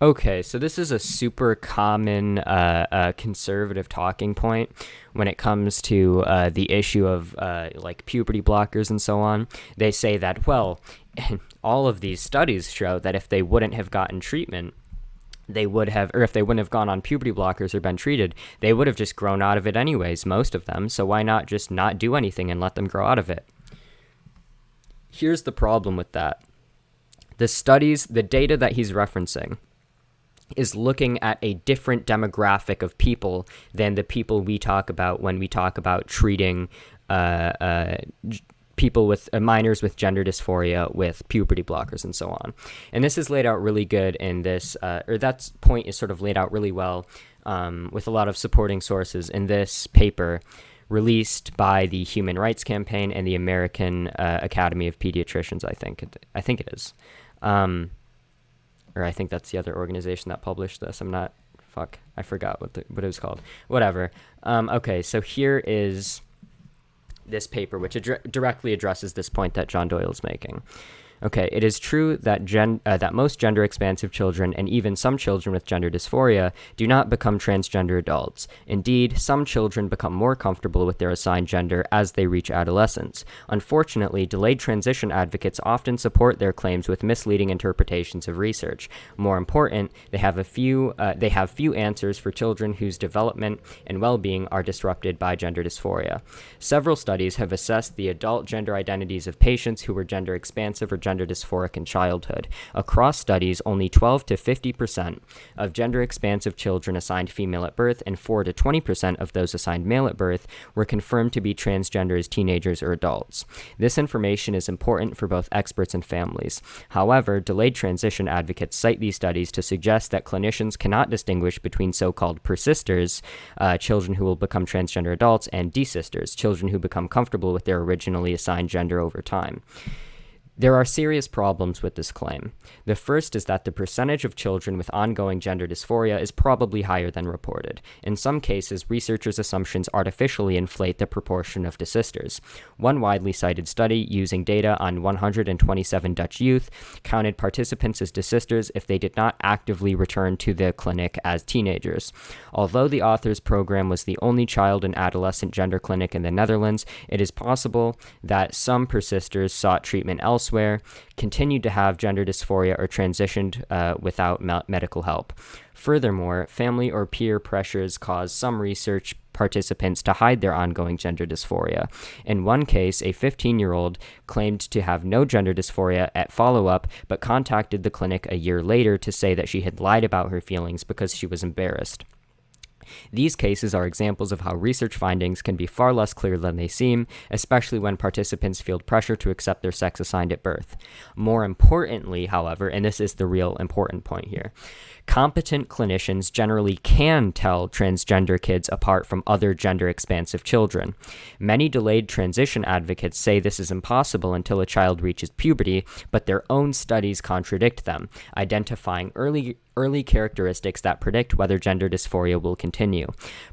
Okay, so this is a super common conservative talking point when it comes to the issue of like puberty blockers and so on. They say that, well, all of these studies show that if they wouldn't have gotten treatment, they would have, or if they wouldn't have gone on puberty blockers or been treated, they would have just grown out of it anyways, most of them. So why not just not do anything and let them grow out of it? Here's the problem with that. The studies, the data that he's referencing is looking at a different demographic of people than the people we talk about when we talk about treating people with minors with gender dysphoria with puberty blockers and so on. And this is laid out really good in this, or that point is sort of laid out really well with a lot of supporting sources in this paper released by the Human Rights Campaign and the American Academy of Pediatricians, I think it is. Or I think that's the other organization that published this. I forgot what it was called. Whatever. Okay, so here is this paper, which directly addresses this point that John Doyle is making. Okay, it is true that that most gender-expansive children and even some children with gender dysphoria do not become transgender adults. Indeed, some children become more comfortable with their assigned gender as they reach adolescence. Unfortunately, delayed transition advocates often support their claims with misleading interpretations of research. More important, they have few answers for children whose development and well-being are disrupted by gender dysphoria. Several studies have assessed the adult gender identities of patients who were gender expansive or gender dysphoric in childhood. Across studies, only 12 to 50% of gender expansive children assigned female at birth and 4 to 20% of those assigned male at birth were confirmed to be transgender as teenagers or adults. This information is important for both experts and families. However, delayed transition advocates cite these studies to suggest that clinicians cannot distinguish between so-called persisters, children who will become transgender adults, and desisters, children who become comfortable with their originally assigned gender over time. There are serious problems with this claim. The first is that the percentage of children with ongoing gender dysphoria is probably higher than reported. In some cases, researchers' assumptions artificially inflate the proportion of desisters. One widely cited study, using data on 127 Dutch youth, counted participants as desisters if they did not actively return to the clinic as teenagers. Although the author's program was the only child and adolescent gender clinic in the Netherlands, it is possible that some persisters sought treatment elsewhere, continued to have gender dysphoria, or transitioned without medical help. Furthermore, family or peer pressures cause some research participants to hide their ongoing gender dysphoria. In one case, a 15-year-old claimed to have no gender dysphoria at follow-up, but contacted the clinic a year later to say that she had lied about her feelings because she was embarrassed. These cases are examples of how research findings can be far less clear than they seem, especially when participants feel pressure to accept their sex assigned at birth. More importantly, however, and this is the real important point here, competent clinicians generally can tell transgender kids apart from other gender-expansive children. Many delayed transition advocates say this is impossible until a child reaches puberty, but their own studies contradict them, identifying early characteristics that predict whether gender dysphoria will continue.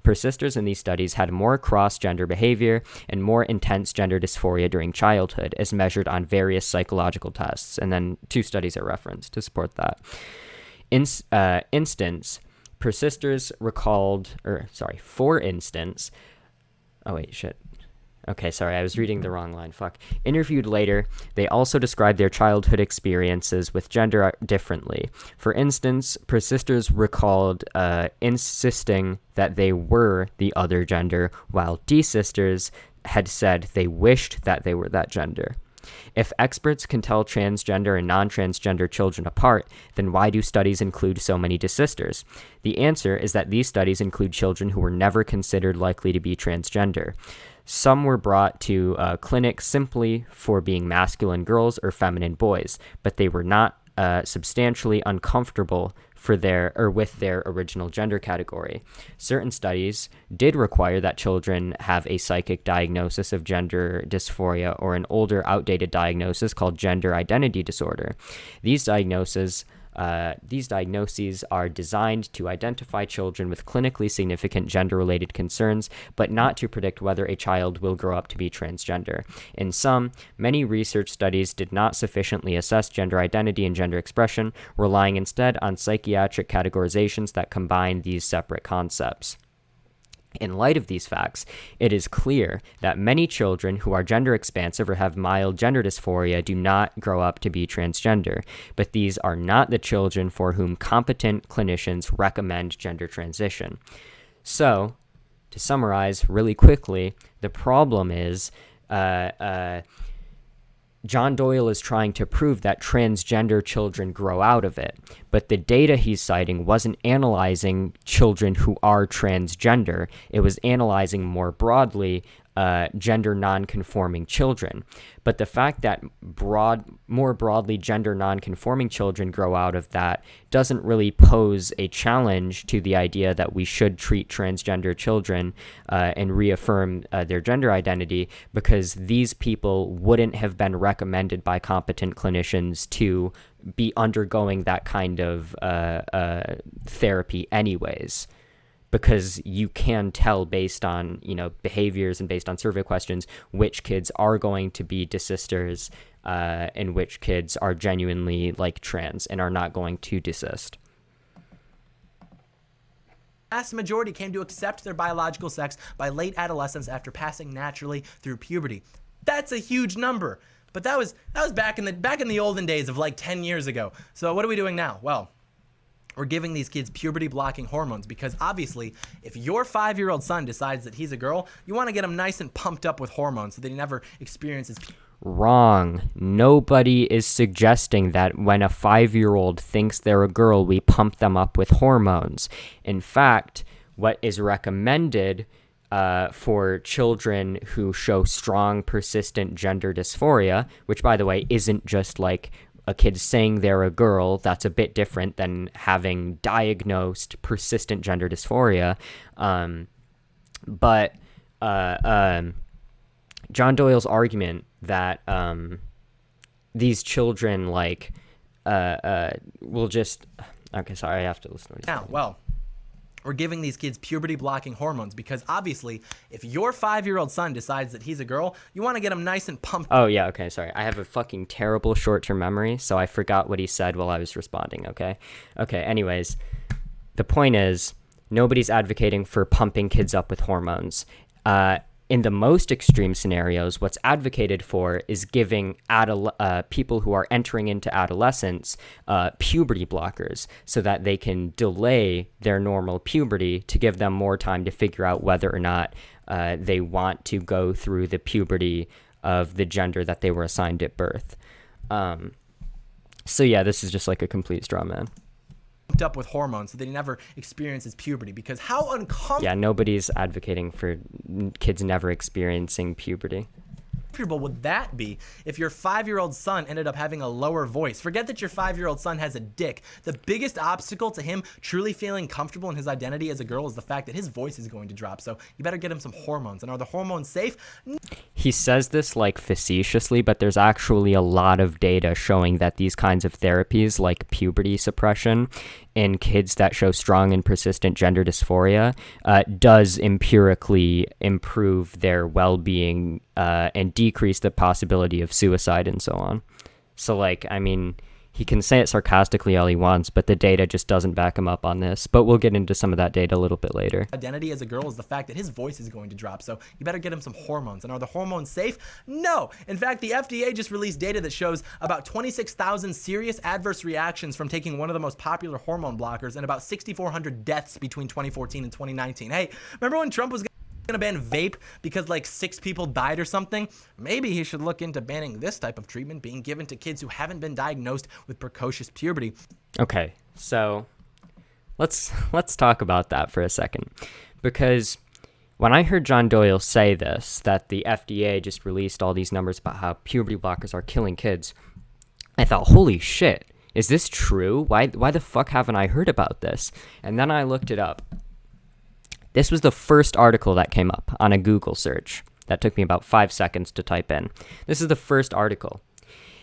Persisters in these studies had more cross-gender behavior and more intense gender dysphoria during childhood, as measured on various psychological tests, and then 2 studies are referenced to support that. Interviewed later, they also described their childhood experiences with gender differently. For instance, persisters recalled insisting that they were the other gender, while desisters had said they wished that they were that gender. If experts can tell transgender and non-transgender children apart, then why do studies include so many desisters? The answer is that these studies include children who were never considered likely to be transgender. Some were brought to clinics simply for being masculine girls or feminine boys, but they were not substantially uncomfortable with their original gender category. Certain studies did require that children have a psychic diagnosis of gender dysphoria or an older, outdated diagnosis called gender identity disorder. These diagnoses are designed to identify children with clinically significant gender-related concerns, but not to predict whether a child will grow up to be transgender. In sum, many research studies did not sufficiently assess gender identity and gender expression, relying instead on psychiatric categorizations that combine these separate concepts. In light of these facts, it is clear that many children who are gender expansive or have mild gender dysphoria do not grow up to be transgender, but these are not the children for whom competent clinicians recommend gender transition. So, to summarize really quickly, the problem is John Doyle is trying to prove that transgender children grow out of it, but the data he's citing wasn't analyzing children who are transgender. It was analyzing more broadly gender non-conforming children. But the fact that more broadly gender non-conforming children grow out of that doesn't really pose a challenge to the idea that we should treat transgender children and reaffirm their gender identity, because these people wouldn't have been recommended by competent clinicians to be undergoing that kind of therapy anyways. Because you can tell based on, behaviors and based on survey questions which kids are going to be desisters and which kids are genuinely trans and are not going to desist. The vast majority came to accept their biological sex by late adolescence after passing naturally through puberty. That's a huge number, but that was back in the olden days of 10 years ago. So what are we doing now? Well, we're giving these kids puberty-blocking hormones because obviously, if your 5-year-old son decides that he's a girl, you want to get him nice and pumped up with hormones so that he never experiences. Wrong. Nobody is suggesting that when a 5-year-old thinks they're a girl, we pump them up with hormones. In fact, what is recommended for children who show strong, persistent gender dysphoria, which, by the way, isn't just a kid saying they're a girl. That's a bit different than having diagnosed persistent gender dysphoria. But John Doyle's argument that these children will just... Okay, sorry, I have to listen to what he's saying. Well, we're giving these kids puberty-blocking hormones because obviously, if your 5-year-old son decides that he's a girl, you want to get him nice and pumped. Oh, yeah, okay, sorry. I have a fucking terrible short-term memory, so I forgot what he said while I was responding, okay? Okay, anyways, the point is, nobody's advocating for pumping kids up with hormones. in the most extreme scenarios, what's advocated for is giving people who are entering into adolescence puberty blockers so that they can delay their normal puberty to give them more time to figure out whether or not they want to go through the puberty of the gender that they were assigned at birth. So yeah, this is just like a complete straw man. Up with hormones so that he never experiences puberty, because how uncomfortable Yeah, nobody's advocating for kids never experiencing puberty. would that be if your 5-year-old son ended up having a lower voice? Forget that your 5-year-old son has a dick. The biggest obstacle to him truly feeling comfortable in his identity as a girl is the fact that his voice is going to drop. So you better get him some hormones. And are the hormones safe? He says this like facetiously, but there's actually a lot of data showing that these kinds of therapies, like puberty suppression in kids that show strong and persistent gender dysphoria, does empirically improve their well-being and decrease the possibility of suicide and so on. So, like, I mean, he can say it sarcastically all he wants, but the data just doesn't back him up on this. But we'll get into some of that data a little bit later. Identity as a girl is the fact that his voice is going to drop. So you better get him some hormones. And are the hormones safe? No. In fact, the FDA just released data that shows about 26,000 serious adverse reactions from taking one of the most popular hormone blockers and about 6,400 deaths between 2014 and 2019. Hey, remember when Trump was gonna ban vape because like 6 people died or something? Maybe he should look into banning this type of treatment being given to kids who haven't been diagnosed with precocious puberty. Okay, so let's talk about that for a second, because when I heard John Doyle say this, that the FDA just released all these numbers about how puberty blockers are killing kids, I thought, holy shit, is this true? Why the fuck haven't I heard about this? And then I looked it up. This was the first article that came up on a Google search. That took me about 5 seconds to type in. This is the first article.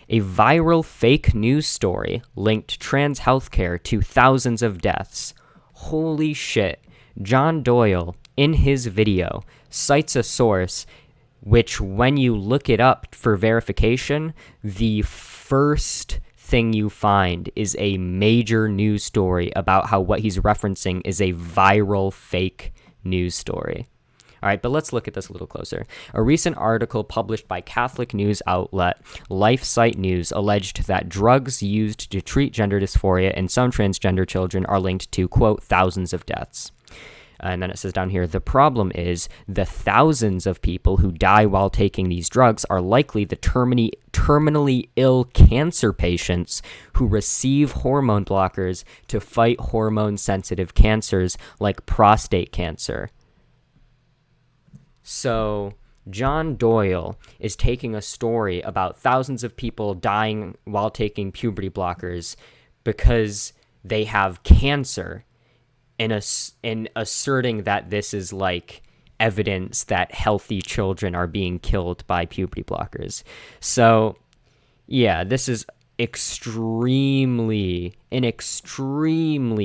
A viral fake news story linked trans healthcare to thousands of deaths. Holy shit. John Doyle, in his video, cites a source which, when you look it up for verification, the first thing you find is a major news story about how what he's referencing is a viral fake news story. All right, but let's look at this a little closer. A recent article published by Catholic news outlet LifeSite News alleged that drugs used to treat gender dysphoria in some transgender children are linked to, quote, thousands of deaths. And then it says down here, the problem is the thousands of people who die while taking these drugs are likely the terminally ill cancer patients who receive hormone blockers to fight hormone-sensitive cancers like prostate cancer. So John Doyle is taking a story about thousands of people dying while taking puberty blockers because they have cancer, in asserting that this is like evidence that healthy children are being killed by puberty blockers. So yeah, this is an extremely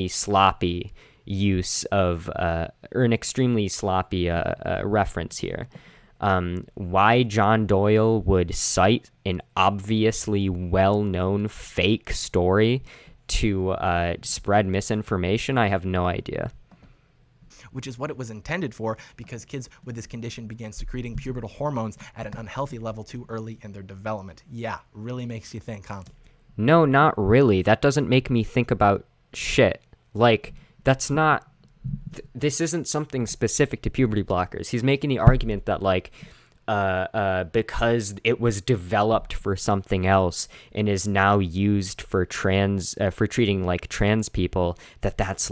sloppy use of, or an extremely sloppy reference here. Why John Doyle would cite an obviously well-known fake story to spread misinformation, I have no idea. Which is what it was intended for, because kids with this condition began secreting pubertal hormones at an unhealthy level too early in their development. Yeah, really makes you think, huh? No, not really. That doesn't make me think about shit. Like, that's not... this isn't something specific to puberty blockers. He's making the argument that, like, because it was developed for something else and is now used for treating like trans people, that's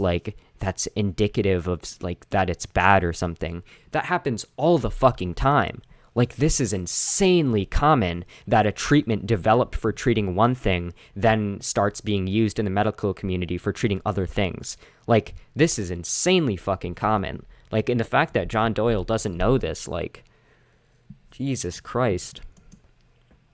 indicative of like that it's bad or something. That happens all the fucking time. Like, this is insanely common that a treatment developed for treating one thing then starts being used in the medical community for treating other things. Like, this is insanely fucking common. Like, and the fact that John Doyle doesn't know this, like, Jesus Christ.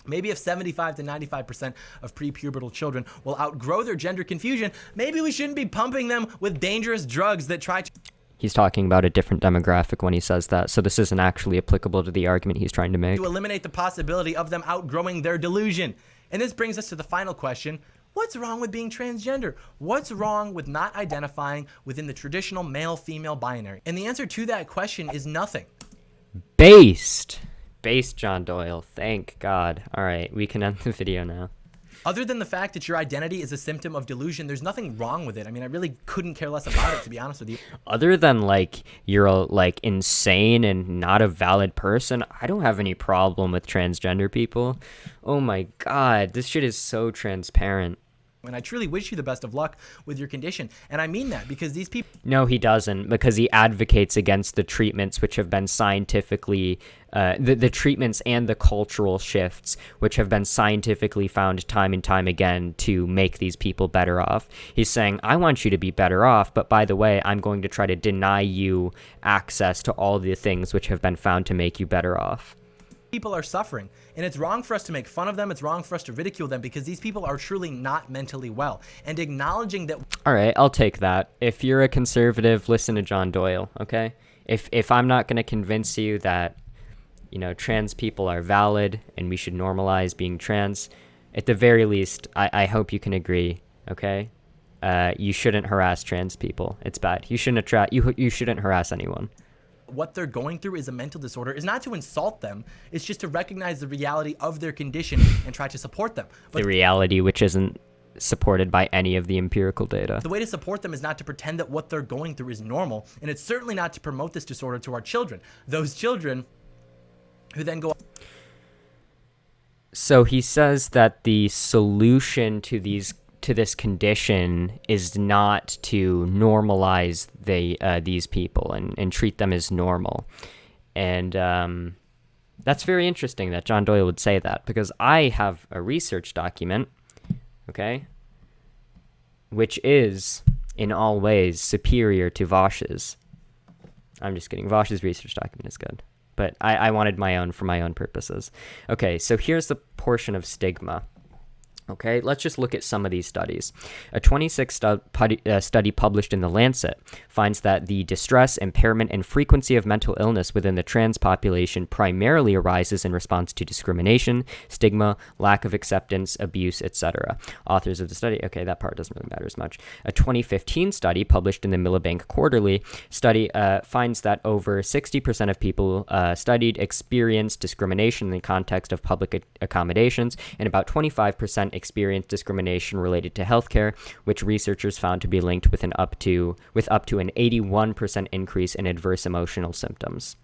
Maybe if 75 to 95% of prepubertal children will outgrow their gender confusion, maybe we shouldn't be pumping them with dangerous drugs that try to... He's talking about a different demographic when he says that, so this isn't actually applicable to the argument he's trying to make. ...to eliminate the possibility of them outgrowing their delusion. And this brings us to the final question. What's wrong with being transgender? What's wrong with not identifying within the traditional male-female binary? And the answer to that question is nothing. Based. Based, John Doyle. Thank God. All right, we can end the video now. Other than the fact that your identity is a symptom of delusion, there's nothing wrong with it. I mean, I really couldn't care less about it, to be honest with you. Other than like you're like insane and not a valid person, I don't have any problem with transgender people. Oh my God, this shit is so transparent. And I truly wish you the best of luck with your condition. And I mean that because these people... No, he doesn't, because he advocates against the treatments which have been scientifically, the treatments and the cultural shifts which have been scientifically found time and time again to make these people better off. He's saying, I want you to be better off, but by the way, I'm going to try to deny you access to all the things which have been found to make you better off. People are suffering, and it's wrong for us to make fun of them. It's wrong for us to ridicule them because these people are truly not mentally well. And acknowledging that... All right, I'll take that. If you're a conservative, listen to John Doyle, okay? If I'm not going to convince you that, you know, trans people are valid and we should normalize being trans, at the very least, I hope you can agree, okay? You shouldn't harass trans people. It's bad. You shouldn't harass anyone. What they're going through is a mental disorder is not to insult them. It's just to recognize the reality of their condition and try to support them. But the reality which isn't supported by any of the empirical data. The way to support them is not to pretend that what they're going through is normal, and it's certainly not to promote this disorder to our children. Those children who then go... So he says that the solution to this condition is not to normalize these people and treat them as normal. And that's very interesting that John Doyle would say that, because I have a research document, okay, which is in all ways superior to Vosh's. I'm just kidding. Vosh's research document is good, but I wanted my own for my own purposes. Okay, so here's the portion of stigma. Okay, let's just look at some of these studies. A 26 study published in The Lancet finds that the distress, impairment, and frequency of mental illness within the trans population primarily arises in response to discrimination, stigma, lack of acceptance, abuse, etc. Authors of the study, okay, that part doesn't really matter as much. A 2015 study published in the Milbank Quarterly study finds that over 60% of people studied experienced discrimination in the context of public accommodations, and about 25% experienced discrimination related to healthcare, which researchers found to be linked with up to an 81% increase in adverse emotional symptoms.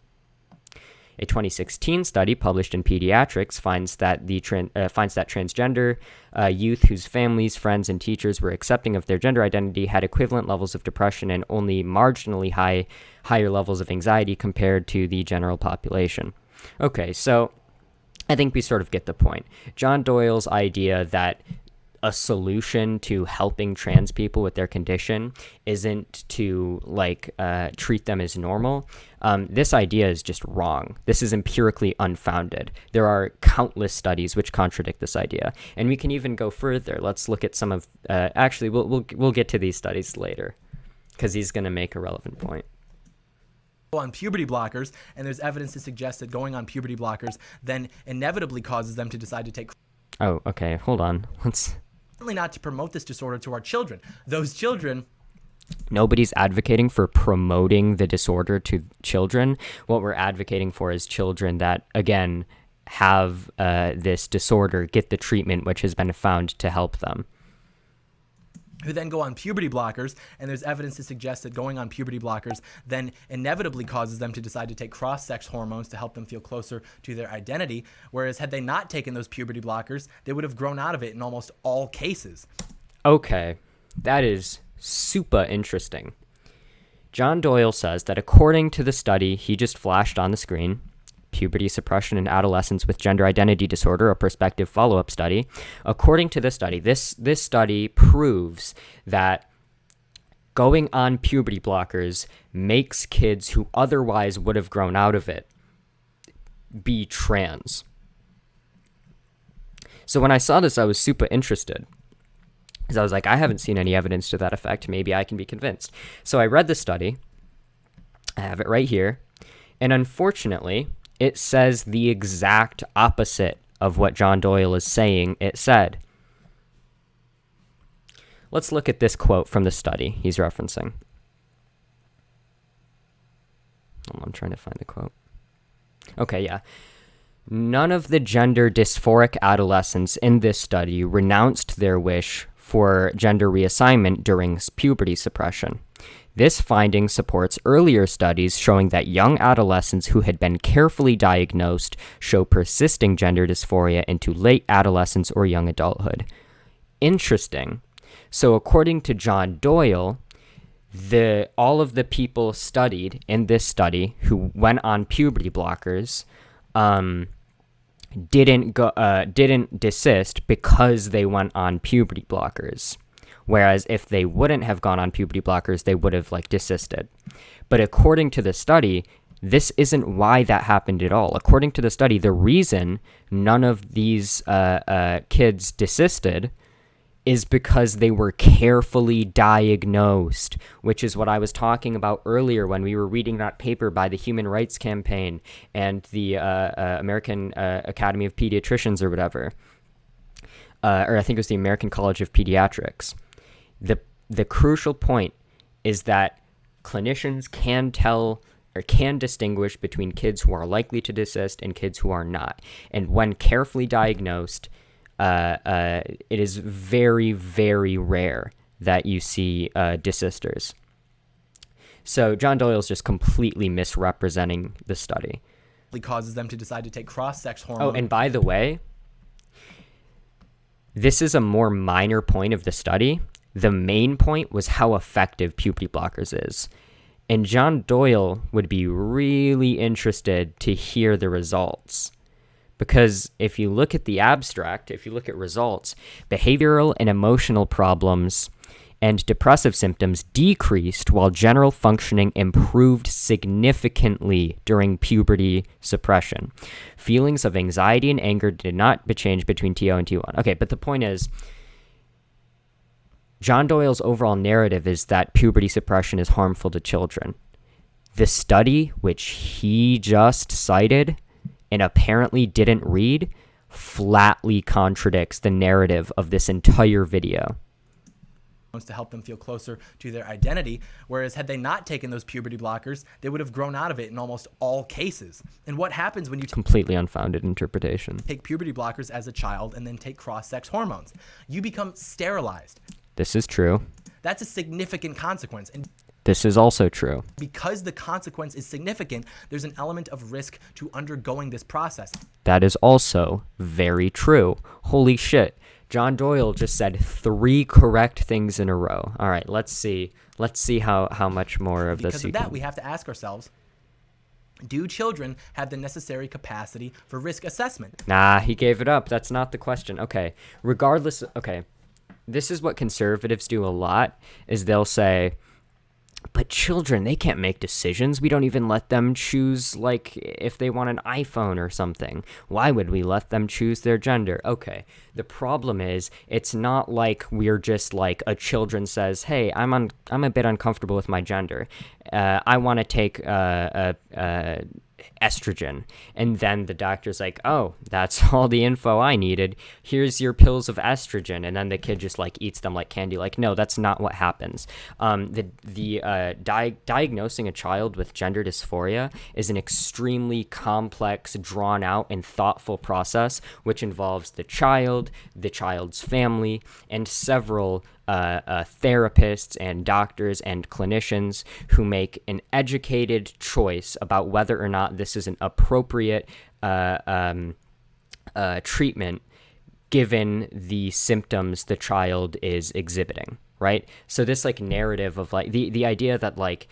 A 2016 study published in Pediatrics finds that transgender youth whose families, friends, and teachers were accepting of their gender identity had equivalent levels of depression and only marginally higher levels of anxiety compared to the general population. Okay, so I think we sort of get the point. John Doyle's idea that a solution to helping trans people with their condition isn't to treat them as normal. This idea is just wrong. This is empirically unfounded. There are countless studies which contradict this idea, and we can even go further. Let's look at some of. Actually, we'll get to these studies later, because he's going to make a relevant point. On puberty blockers, and there's evidence to suggest that going on puberty blockers then inevitably causes them to decide to take... Oh, okay, hold on. Certainly not to promote this disorder to our children. Those children... Nobody's advocating for promoting the disorder to children. What we're advocating for is children that, again, have this disorder get the treatment which has been found to help them. Who then go on puberty blockers, and there's evidence to suggest that going on puberty blockers then inevitably causes them to decide to take cross-sex hormones to help them feel closer to their identity, whereas had they not taken those puberty blockers, they would have grown out of it in almost all cases. Okay, that is super interesting. John Doyle says that according to the study he just flashed on the screen, Puberty Suppression in Adolescents with Gender Identity Disorder, a prospective follow-up study. According to this study, this study proves that going on puberty blockers makes kids who otherwise would have grown out of it be trans. So when I saw this, I was super interested, because I was like, I haven't seen any evidence to that effect. Maybe I can be convinced. So I read the study. I have it right here. And unfortunately, it says the exact opposite of what John Doyle is saying it said. Let's look at this quote from the study he's referencing. I'm trying to find the quote. Okay, yeah. None of the gender dysphoric adolescents in this study renounced their wish for gender reassignment during puberty suppression. This finding supports earlier studies showing that young adolescents who had been carefully diagnosed show persisting gender dysphoria into late adolescence or young adulthood. Interesting. So according to John Doyle, all of the people studied in this study who went on puberty blockers didn't desist because they went on puberty blockers. Whereas if they wouldn't have gone on puberty blockers, they would have desisted. But according to the study, this isn't why that happened at all. According to the study, the reason none of these kids desisted is because they were carefully diagnosed, which is what I was talking about earlier when we were reading that paper by the Human Rights Campaign and the American Academy of Pediatricians or whatever. Or I think it was the American College of Pediatrics. The crucial point is that clinicians can tell or can distinguish between kids who are likely to desist and kids who are not. And when carefully diagnosed, it is very, very rare that you see desisters. So John Doyle's just completely misrepresenting the study. It causes them to decide to take cross-sex hormones. Oh, and by the way, this is a more minor point of the study. The main point was how effective puberty blockers is. And John Doyle would be really interested to hear the results. Because if you look at the abstract, if you look at results, behavioral and emotional problems and depressive symptoms decreased while general functioning improved significantly during puberty suppression. Feelings of anxiety and anger did not change between TO and T1. Okay, but the point is, John Doyle's overall narrative is that puberty suppression is harmful to children. The study, which he just cited and apparently didn't read, flatly contradicts the narrative of this entire video. To help them feel closer to their identity, whereas had they not taken those puberty blockers, they would have grown out of it in almost all cases. And what happens when you completely unfounded interpretation. Take puberty blockers as a child and then take cross-sex hormones? You become sterilized. This is true. That's a significant consequence. And this is also true. Because the consequence is significant, there's an element of risk to undergoing this process. That is also very true. Holy shit. John Doyle just said 3 correct things in a row. All right, let's see. Let's see how much more of this you can. Because of that, we have to ask ourselves, do children have the necessary capacity for risk assessment? Nah, he gave it up. That's not the question. Okay, regardless, okay. This is what conservatives do a lot, is they'll say, but children, they can't make decisions. We don't even let them choose, if they want an iPhone or something. Why would we let them choose their gender? Okay, the problem is, it's not like we're just a children says, hey, I'm a bit uncomfortable with my gender. I want to take estrogen. And then the doctor's like, oh, that's all the info I needed. Here's your pills of estrogen. And then the kid just eats them like candy. No, that's not what happens. Diagnosing a child with gender dysphoria is an extremely complex, drawn out, and thoughtful process, which involves the child's family, and several therapists and doctors and clinicians who make an educated choice about whether or not this is an appropriate treatment given the symptoms the child is exhibiting, right? So this narrative of the idea that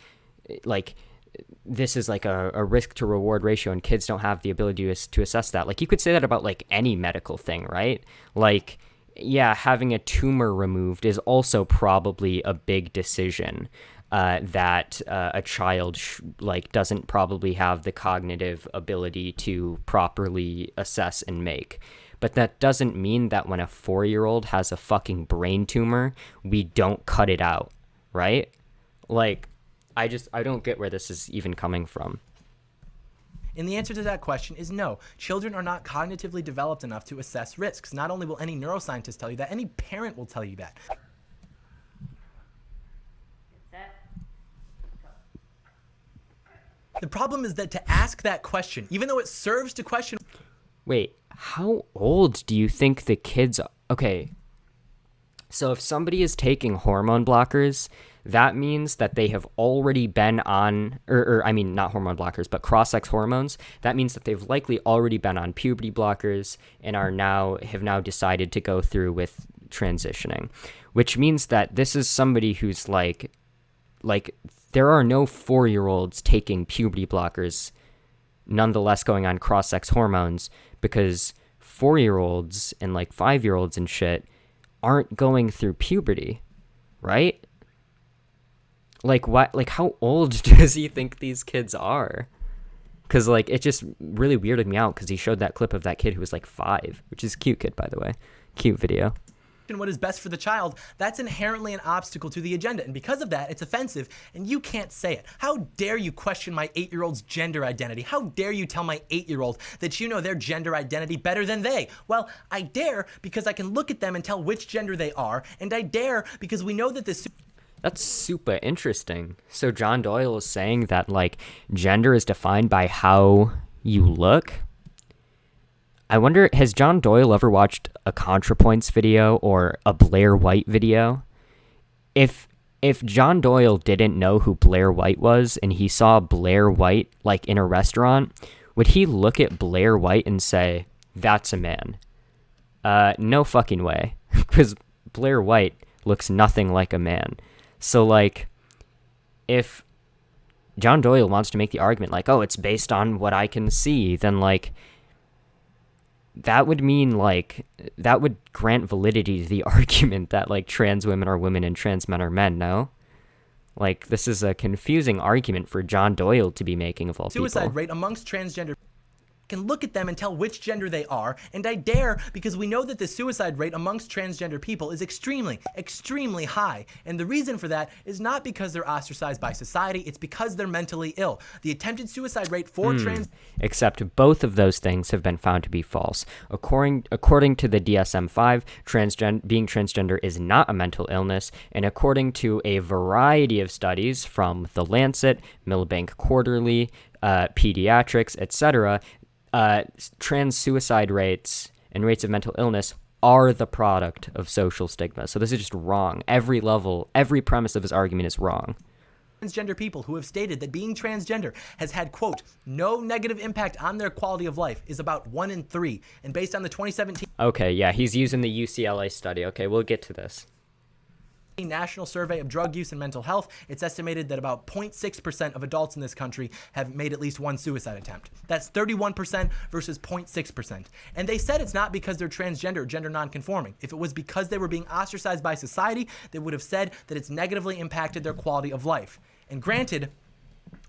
this is a risk to reward ratio and kids don't have the ability to assess that. You could say that about any medical thing, right? Yeah, having a tumor removed is also probably a big decision that a child doesn't probably have the cognitive ability to properly assess and make. But that doesn't mean that when a 4-year-old has a fucking brain tumor, we don't cut it out, right? I don't get where this is even coming from. And the answer to that question is no. Children are not cognitively developed enough to assess risks. Not only will any neuroscientist tell you that, any parent will tell you that. The problem is that to ask that question, even though it serves to question. Wait, how old do you think the kids are? Okay, so if somebody is taking hormone blockers, that means that they have already been on, or I mean, not hormone blockers, but cross-sex hormones. That means that they've likely already been on puberty blockers and have now decided to go through with transitioning, which means that this is somebody who's like there are no 4-year-olds taking puberty blockers, nonetheless going on cross-sex hormones, because 4-year-olds and like 5-year-olds and shit aren't going through puberty, right? Like what? Like how old does he think these kids are? Because like it just really weirded me out because he showed that clip of that kid who was like 5, which is a cute kid, by the way. Cute video. What is best for the child, that's inherently an obstacle to the agenda, and because of that, it's offensive, and you can't say it. How dare you question my 8-year-old's gender identity? How dare you tell my 8-year-old that you know their gender identity better than they? Well, I dare because I can look at them and tell which gender they are, and I dare because we know that this. That's super interesting. So John Doyle is saying that like gender is defined by how you look. I wonder, has John Doyle ever watched a ContraPoints video or a Blair White video? If John Doyle didn't know who Blair White was and he saw Blair White like in a restaurant, would he look at Blair White and say, "That's a man"? No fucking way, because Blair White looks nothing like a man. So like, if John Doyle wants to make the argument like, "Oh, it's based on what I can see," then like, that would mean like that would grant validity to the argument that like trans women are women and trans men are men. No, like this is a confusing argument for John Doyle to be making of all people. Suicide rate amongst transgender can look at them and tell which gender they are, and I dare because we know that the suicide rate amongst transgender people is extremely, extremely high, and the reason for that is not because they're ostracized by society, it's because they're mentally ill. The attempted suicide rate for trans. Except both of those things have been found to be false. According to the DSM-5, being transgender is not a mental illness, and according to a variety of studies from The Lancet, Milbank Quarterly, Pediatrics, etc., trans suicide rates and rates of mental illness are the product of social stigma. So this is just wrong. Every premise of his argument is wrong. Transgender people who have stated that being transgender has had, quote, no negative impact on their quality of life is about 1 in 3. And based on the 2017... Okay, yeah, he's using the UCLA study. Okay, we'll get to this. National Survey of Drug Use and Mental Health, it's estimated that about 0.6% of adults in this country have made at least one suicide attempt. That's 31% versus 0.6%. And they said it's not because they're transgender or gender nonconforming. If it was because they were being ostracized by society, they would have said that it's negatively impacted their quality of life. And granted,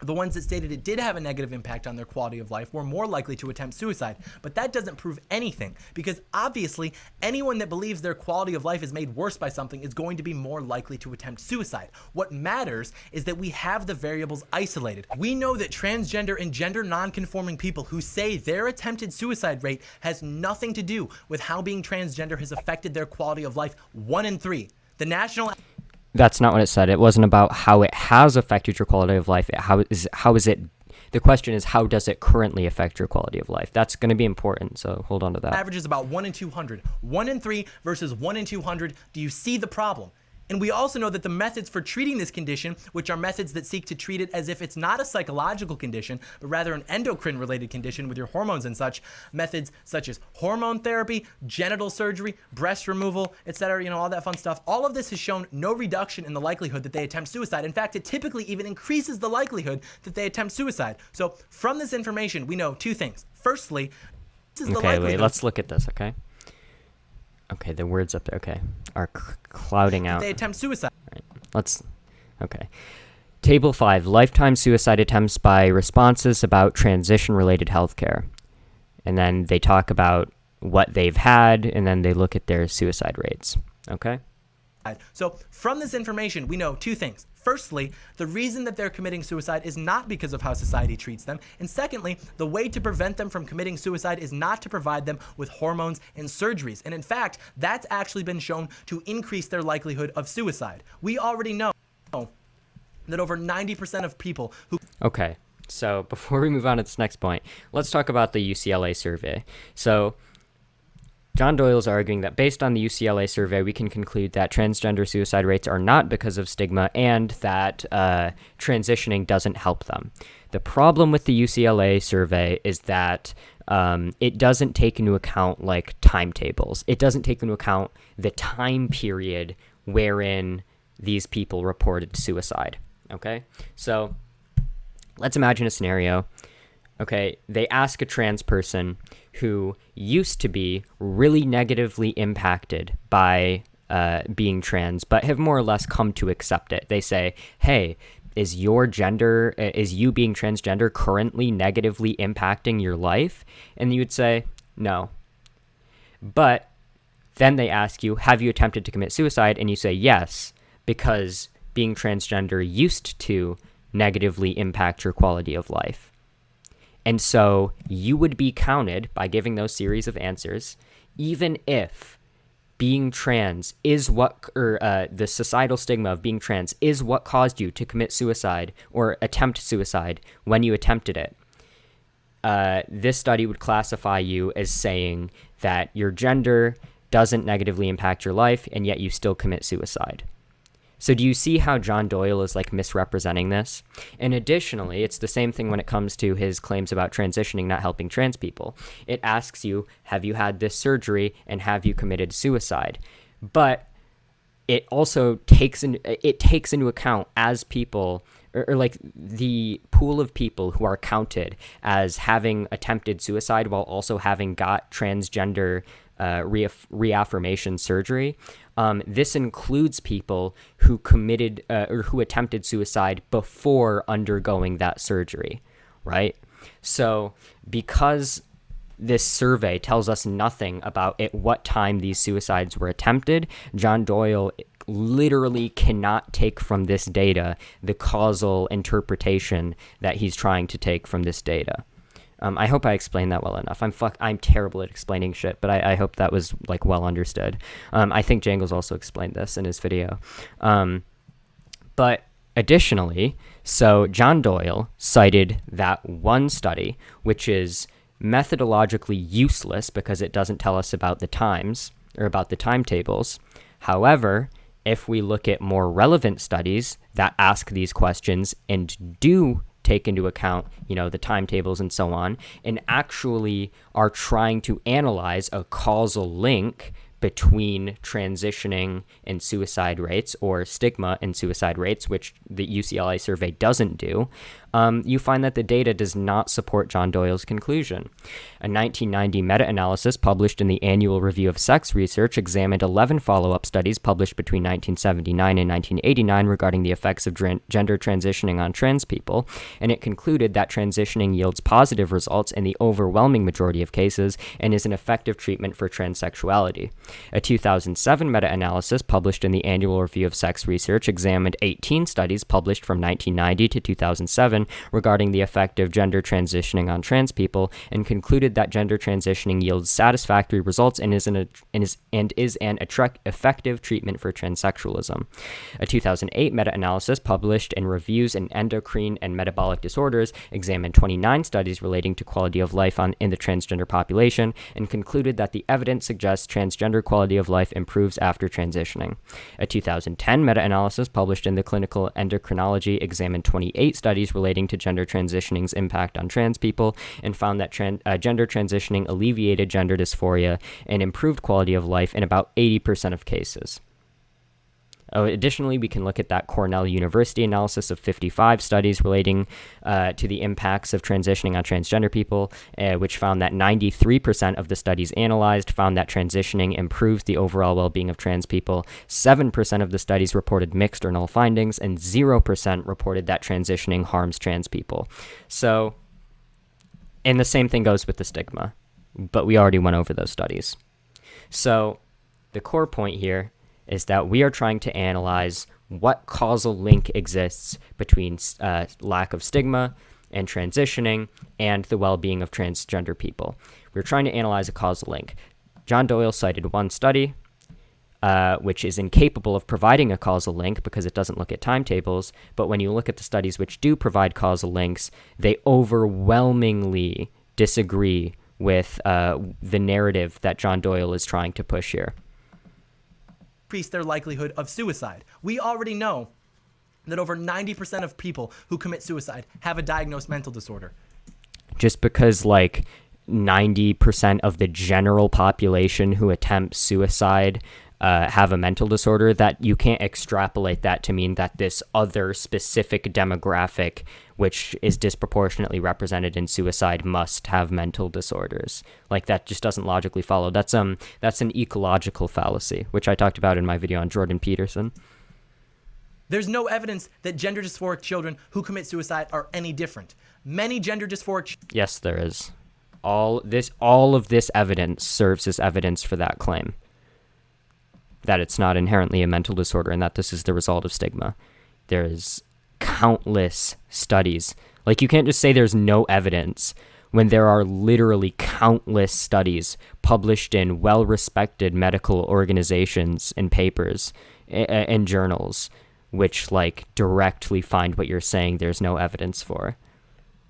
the ones that stated it did have a negative impact on their quality of life were more likely to attempt suicide. But that doesn't prove anything, because obviously anyone that believes their quality of life is made worse by something is going to be more likely to attempt suicide. What matters is that we have the variables isolated. We know that transgender and gender nonconforming people who say their attempted suicide rate has nothing to do with how being transgender has affected their quality of life. 1 in 3. The national... That's not what it said. It wasn't about how it has affected your quality of life. How is it? The question is, how does it currently affect your quality of life? That's going to be important, so hold on to that. Average is about 1 in 200. 1 in 3 versus 1 in 200. Do you see the problem? And we also know that the methods for treating this condition, which are methods that seek to treat it as if it's not a psychological condition, but rather an endocrine-related condition with your hormones and such, methods such as hormone therapy, genital surgery, breast removal, etc., all that fun stuff, all of this has shown no reduction in the likelihood that they attempt suicide. In fact, it typically even increases the likelihood that they attempt suicide. So from this information, we know 2 things. Firstly, this is the likelihood... Okay, wait, let's look at this, okay? Okay, the words up there, okay, are clouding out. They attempt suicide. All right, okay. Table 5, lifetime suicide attempts by responses about transition-related healthcare. And then they talk about what they've had, and then they look at their suicide rates, okay? So from this information, we know 2 things. Firstly, the reason that they're committing suicide is not because of how society treats them. And secondly, the way to prevent them from committing suicide is not to provide them with hormones and surgeries. And in fact, that's actually been shown to increase their likelihood of suicide. We already know that over 90% of people who... Okay, So before we move on to this next point, let's talk about the UCLA survey. So John Doyle is arguing that based on the UCLA survey, we can conclude that transgender suicide rates are not because of stigma and that transitioning doesn't help them. The problem with the UCLA survey is that it doesn't take into account like timetables. It doesn't take into account the time period wherein these people reported suicide. Okay, so let's imagine a scenario. Okay, they ask a trans person who used to be really negatively impacted by being trans, but have more or less come to accept it. They say, hey, is you being transgender currently negatively impacting your life? And you would say, no. But then they ask you, have you attempted to commit suicide? And you say, yes, because being transgender used to negatively impact your quality of life. And so you would be counted by giving those series of answers, even if being trans is the societal stigma of being trans is what caused you to commit suicide or attempt suicide when you attempted it. This study would classify you as saying that your gender doesn't negatively impact your life, and yet you still commit suicide. So do you see how John Doyle is like misrepresenting this? And additionally, it's the same thing when it comes to his claims about transitioning not helping trans people. It asks you, have you had this surgery and have you committed suicide? But it also takes into account as people or like the pool of people who are counted as having attempted suicide while also having got transgender reaffirmation surgery. This includes people who committed or who attempted suicide before undergoing that surgery, right? So because this survey tells us nothing about at what time these suicides were attempted, John Doyle literally cannot take from this data the causal interpretation that he's trying to take from this data. I hope I explained that well enough. I'm terrible at explaining shit, but I hope that was like well understood. I think Jangles also explained this in his video. But additionally, so John Doyle cited that one study, which is methodologically useless because it doesn't tell us about the times or about the timetables. However, if we look at more relevant studies that ask these questions and do take into account, the timetables and so on, and actually are trying to analyze a causal link between transitioning and suicide rates or stigma and suicide rates, which the UCLA survey doesn't do, you find that the data does not support John Doyle's conclusion. A 1990 meta-analysis published in the Annual Review of Sex Research examined 11 follow-up studies published between 1979 and 1989 regarding the effects of gender transitioning on trans people, and it concluded that transitioning yields positive results in the overwhelming majority of cases and is an effective treatment for transsexuality. A 2007 meta-analysis published in the Annual Review of Sex Research examined 18 studies published from 1990 to 2007 regarding the effect of gender transitioning on trans people and concluded that gender transitioning yields satisfactory results and is an effective treatment for transsexualism. A 2008 meta-analysis published in Reviews in Endocrine and Metabolic Disorders examined 29 studies relating to quality of life in the transgender population and concluded that the evidence suggests transgender quality of life improves after transitioning. A 2010 meta-analysis published in the Clinical Endocrinology examined 28 studies relating to gender transitioning's impact on trans people and found that gender transitioning alleviated gender dysphoria and improved quality of life in about 80% of cases. Additionally, we can look at that Cornell University analysis of 55 studies relating to the impacts of transitioning on transgender people, which found that 93% of the studies analyzed found that transitioning improves the overall well-being of trans people. 7% of the studies reported mixed or null findings, and 0% reported that transitioning harms trans people. So, and the same thing goes with the stigma, but we already went over those studies. So, the core point here is that we are trying to analyze what causal link exists between lack of stigma and transitioning and the well-being of transgender people. We're trying to analyze a causal link. John Doyle cited one study. which is incapable of providing a causal link because it doesn't look at timetables. But when you look at the studies which do provide causal links, they overwhelmingly disagree with the narrative that John Doyle is trying to push here. Increase their likelihood of suicide. We already know that over 90% of people who commit suicide have a diagnosed mental disorder. Just because like 90% of the general population who attempt suicide have a mental disorder, that you can't extrapolate that to mean that this other specific demographic, which is disproportionately represented in suicide, must have mental disorders. Like, that just doesn't logically follow. That's an ecological fallacy, which I talked about in my video on Jordan Peterson. There's no evidence that gender dysphoric children who commit suicide are any different. Many gender dysphoric... Yes, there is. All of this evidence serves as evidence for that claim, that it's not inherently a mental disorder and that this is the result of stigma. There's countless studies. Like, you can't just say there's no evidence when there are literally countless studies published in well-respected medical organizations and papers and journals which like directly find what you're saying there's no evidence for.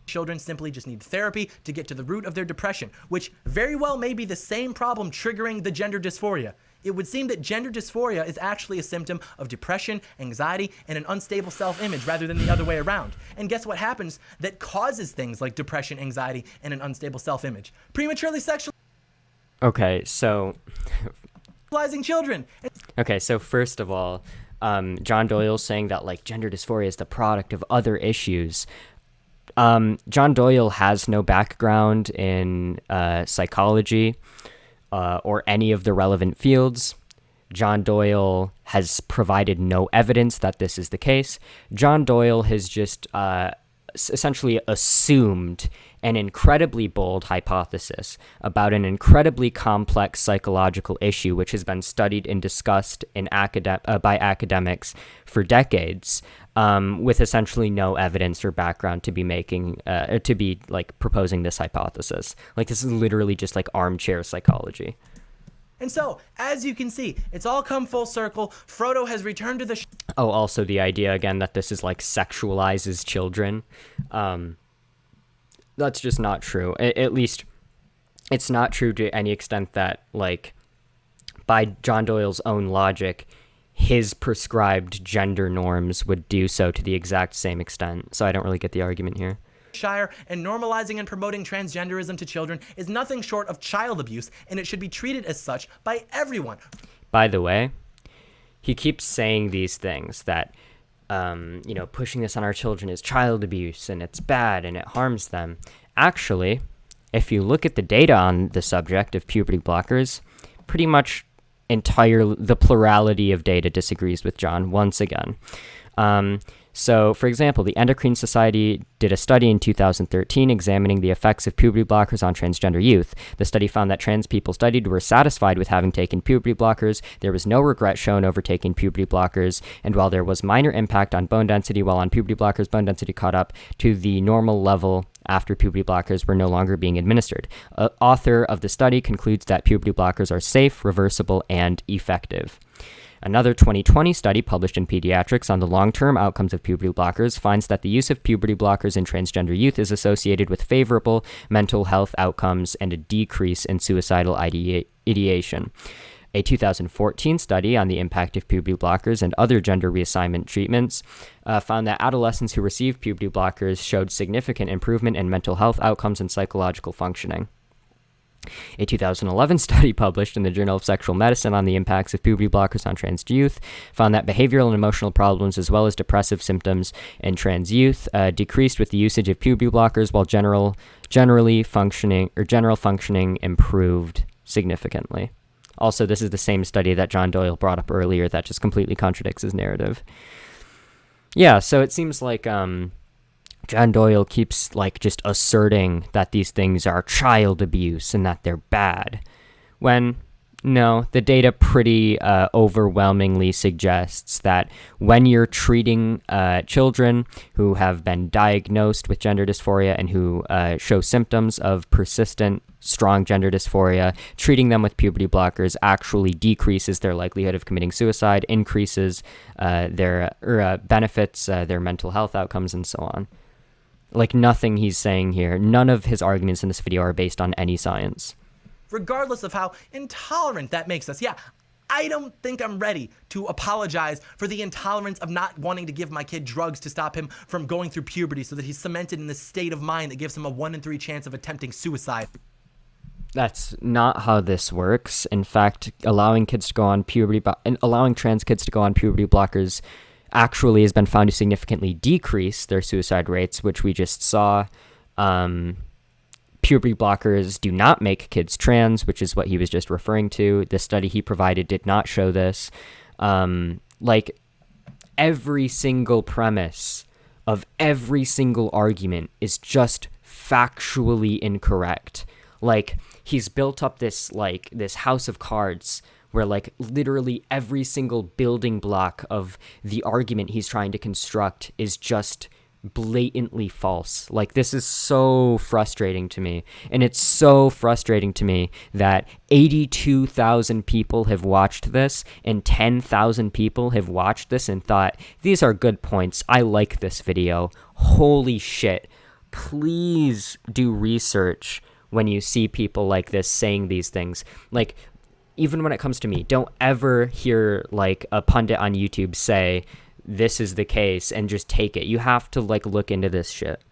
Children simply just need therapy to get to the root of their depression, which very well may be the same problem triggering the gender dysphoria. It would seem that gender dysphoria is actually a symptom of depression, anxiety, and an unstable self-image rather than the other way around. And guess what happens that causes things like depression, anxiety, and an unstable self-image? Prematurely sexualizing children. Okay, so first of all, John Doyle's saying that like gender dysphoria is the product of other issues. John Doyle has no background in psychology or any of the relevant fields. John Doyle has provided no evidence that this is the case. John Doyle has just essentially assumed an incredibly bold hypothesis about an incredibly complex psychological issue which has been studied and discussed in by academics for decades, with essentially no evidence or background to be proposing this hypothesis. Like, this is literally just like armchair psychology. And so, as you can see, it's all come full circle. Frodo has returned to the... Also the idea, again, that this is like sexualizes children. That's just not true. At least, it's not true to any extent that, like, by John Doyle's own logic, his prescribed gender norms would do so to the exact same extent. So I don't really get the argument here. Shire, and normalizing and promoting transgenderism to children is nothing short of child abuse, and it should be treated as such by everyone. By the way, he keeps saying these things that, pushing this on our children is child abuse and it's bad and it harms them. Actually, if you look at the data on the subject of puberty blockers, pretty much the plurality of data disagrees with John once again. So, for example, the Endocrine Society did a study in 2013 examining the effects of puberty blockers on transgender youth. The study found that trans people studied were satisfied with having taken puberty blockers. There was no regret shown over taking puberty blockers, and while there was minor impact on bone density while on puberty blockers, bone density caught up to the normal level after puberty blockers were no longer being administered. Author of the study concludes that puberty blockers are safe, reversible, and effective. Another 2020 study published in Pediatrics on the long-term outcomes of puberty blockers finds that the use of puberty blockers in transgender youth is associated with favorable mental health outcomes and a decrease in suicidal ideation. A 2014 study on the impact of puberty blockers and other gender reassignment treatments found that adolescents who received puberty blockers showed significant improvement in mental health outcomes and psychological functioning. A 2011 study published in the Journal of Sexual Medicine on the impacts of puberty blockers on trans youth found that behavioral and emotional problems as well as depressive symptoms in trans youth decreased with the usage of puberty blockers, while general functioning improved significantly. Also, this is the same study that John Doyle brought up earlier that just completely contradicts his narrative. Yeah, so it seems like John Doyle keeps like just asserting that these things are child abuse and that they're bad, when No, the data pretty overwhelmingly suggests that when you're treating children who have been diagnosed with gender dysphoria and who show symptoms of persistent, strong gender dysphoria, treating them with puberty blockers actually decreases their likelihood of committing suicide, increases benefits their mental health outcomes, and so on. Like, nothing he's saying here, none of his arguments in this video are based on any science. Regardless of how intolerant that makes us. Yeah, I don't think I'm ready to apologize for the intolerance of not wanting to give my kid drugs to stop him from going through puberty so that he's cemented in this state of mind that gives him a 1 in 3 chance of attempting suicide. That's not how this works. In fact, allowing trans kids to go on puberty blockers actually has been found to significantly decrease their suicide rates, which we just saw. Puberty blockers do not make kids trans, which is what he was just referring to. The study he provided did not show this. Like, every single premise of every single argument is just factually incorrect. Like, he's built up this house of cards where, like, literally every single building block of the argument he's trying to construct is just blatantly false. Like, this is so frustrating to me, and it's so frustrating to me that 82,000 people have watched this and 10,000 people have watched this and thought, these are good points, I like this video. Holy shit. Please do research when you see people like this saying these things. Like, even when it comes to me, don't ever hear like a pundit on YouTube say this is the case and just take it. You have to like look into this shit.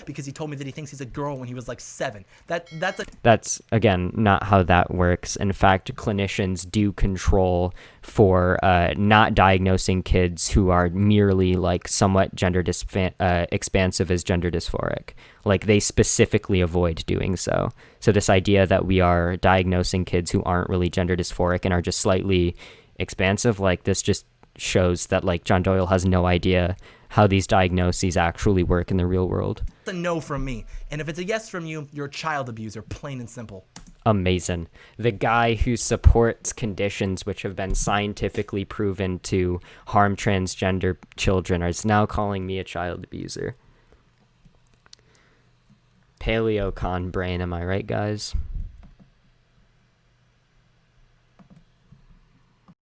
Because he told me that he thinks he's a girl when he was like 7. That's again not how that works. In fact, clinicians do control for not diagnosing kids who are merely like somewhat gender expansive as gender dysphoric. Like, they specifically avoid doing so. So this idea that we are diagnosing kids who aren't really gender dysphoric and are just slightly expansive, like, this just shows that like John Doyle has no idea how these diagnoses actually work in the real world. It's a no from me. And if it's a yes from you, you're a child abuser, plain and simple. Amazing. The guy who supports conditions which have been scientifically proven to harm transgender children is now calling me a child abuser. Paleocon brain, am I right, guys?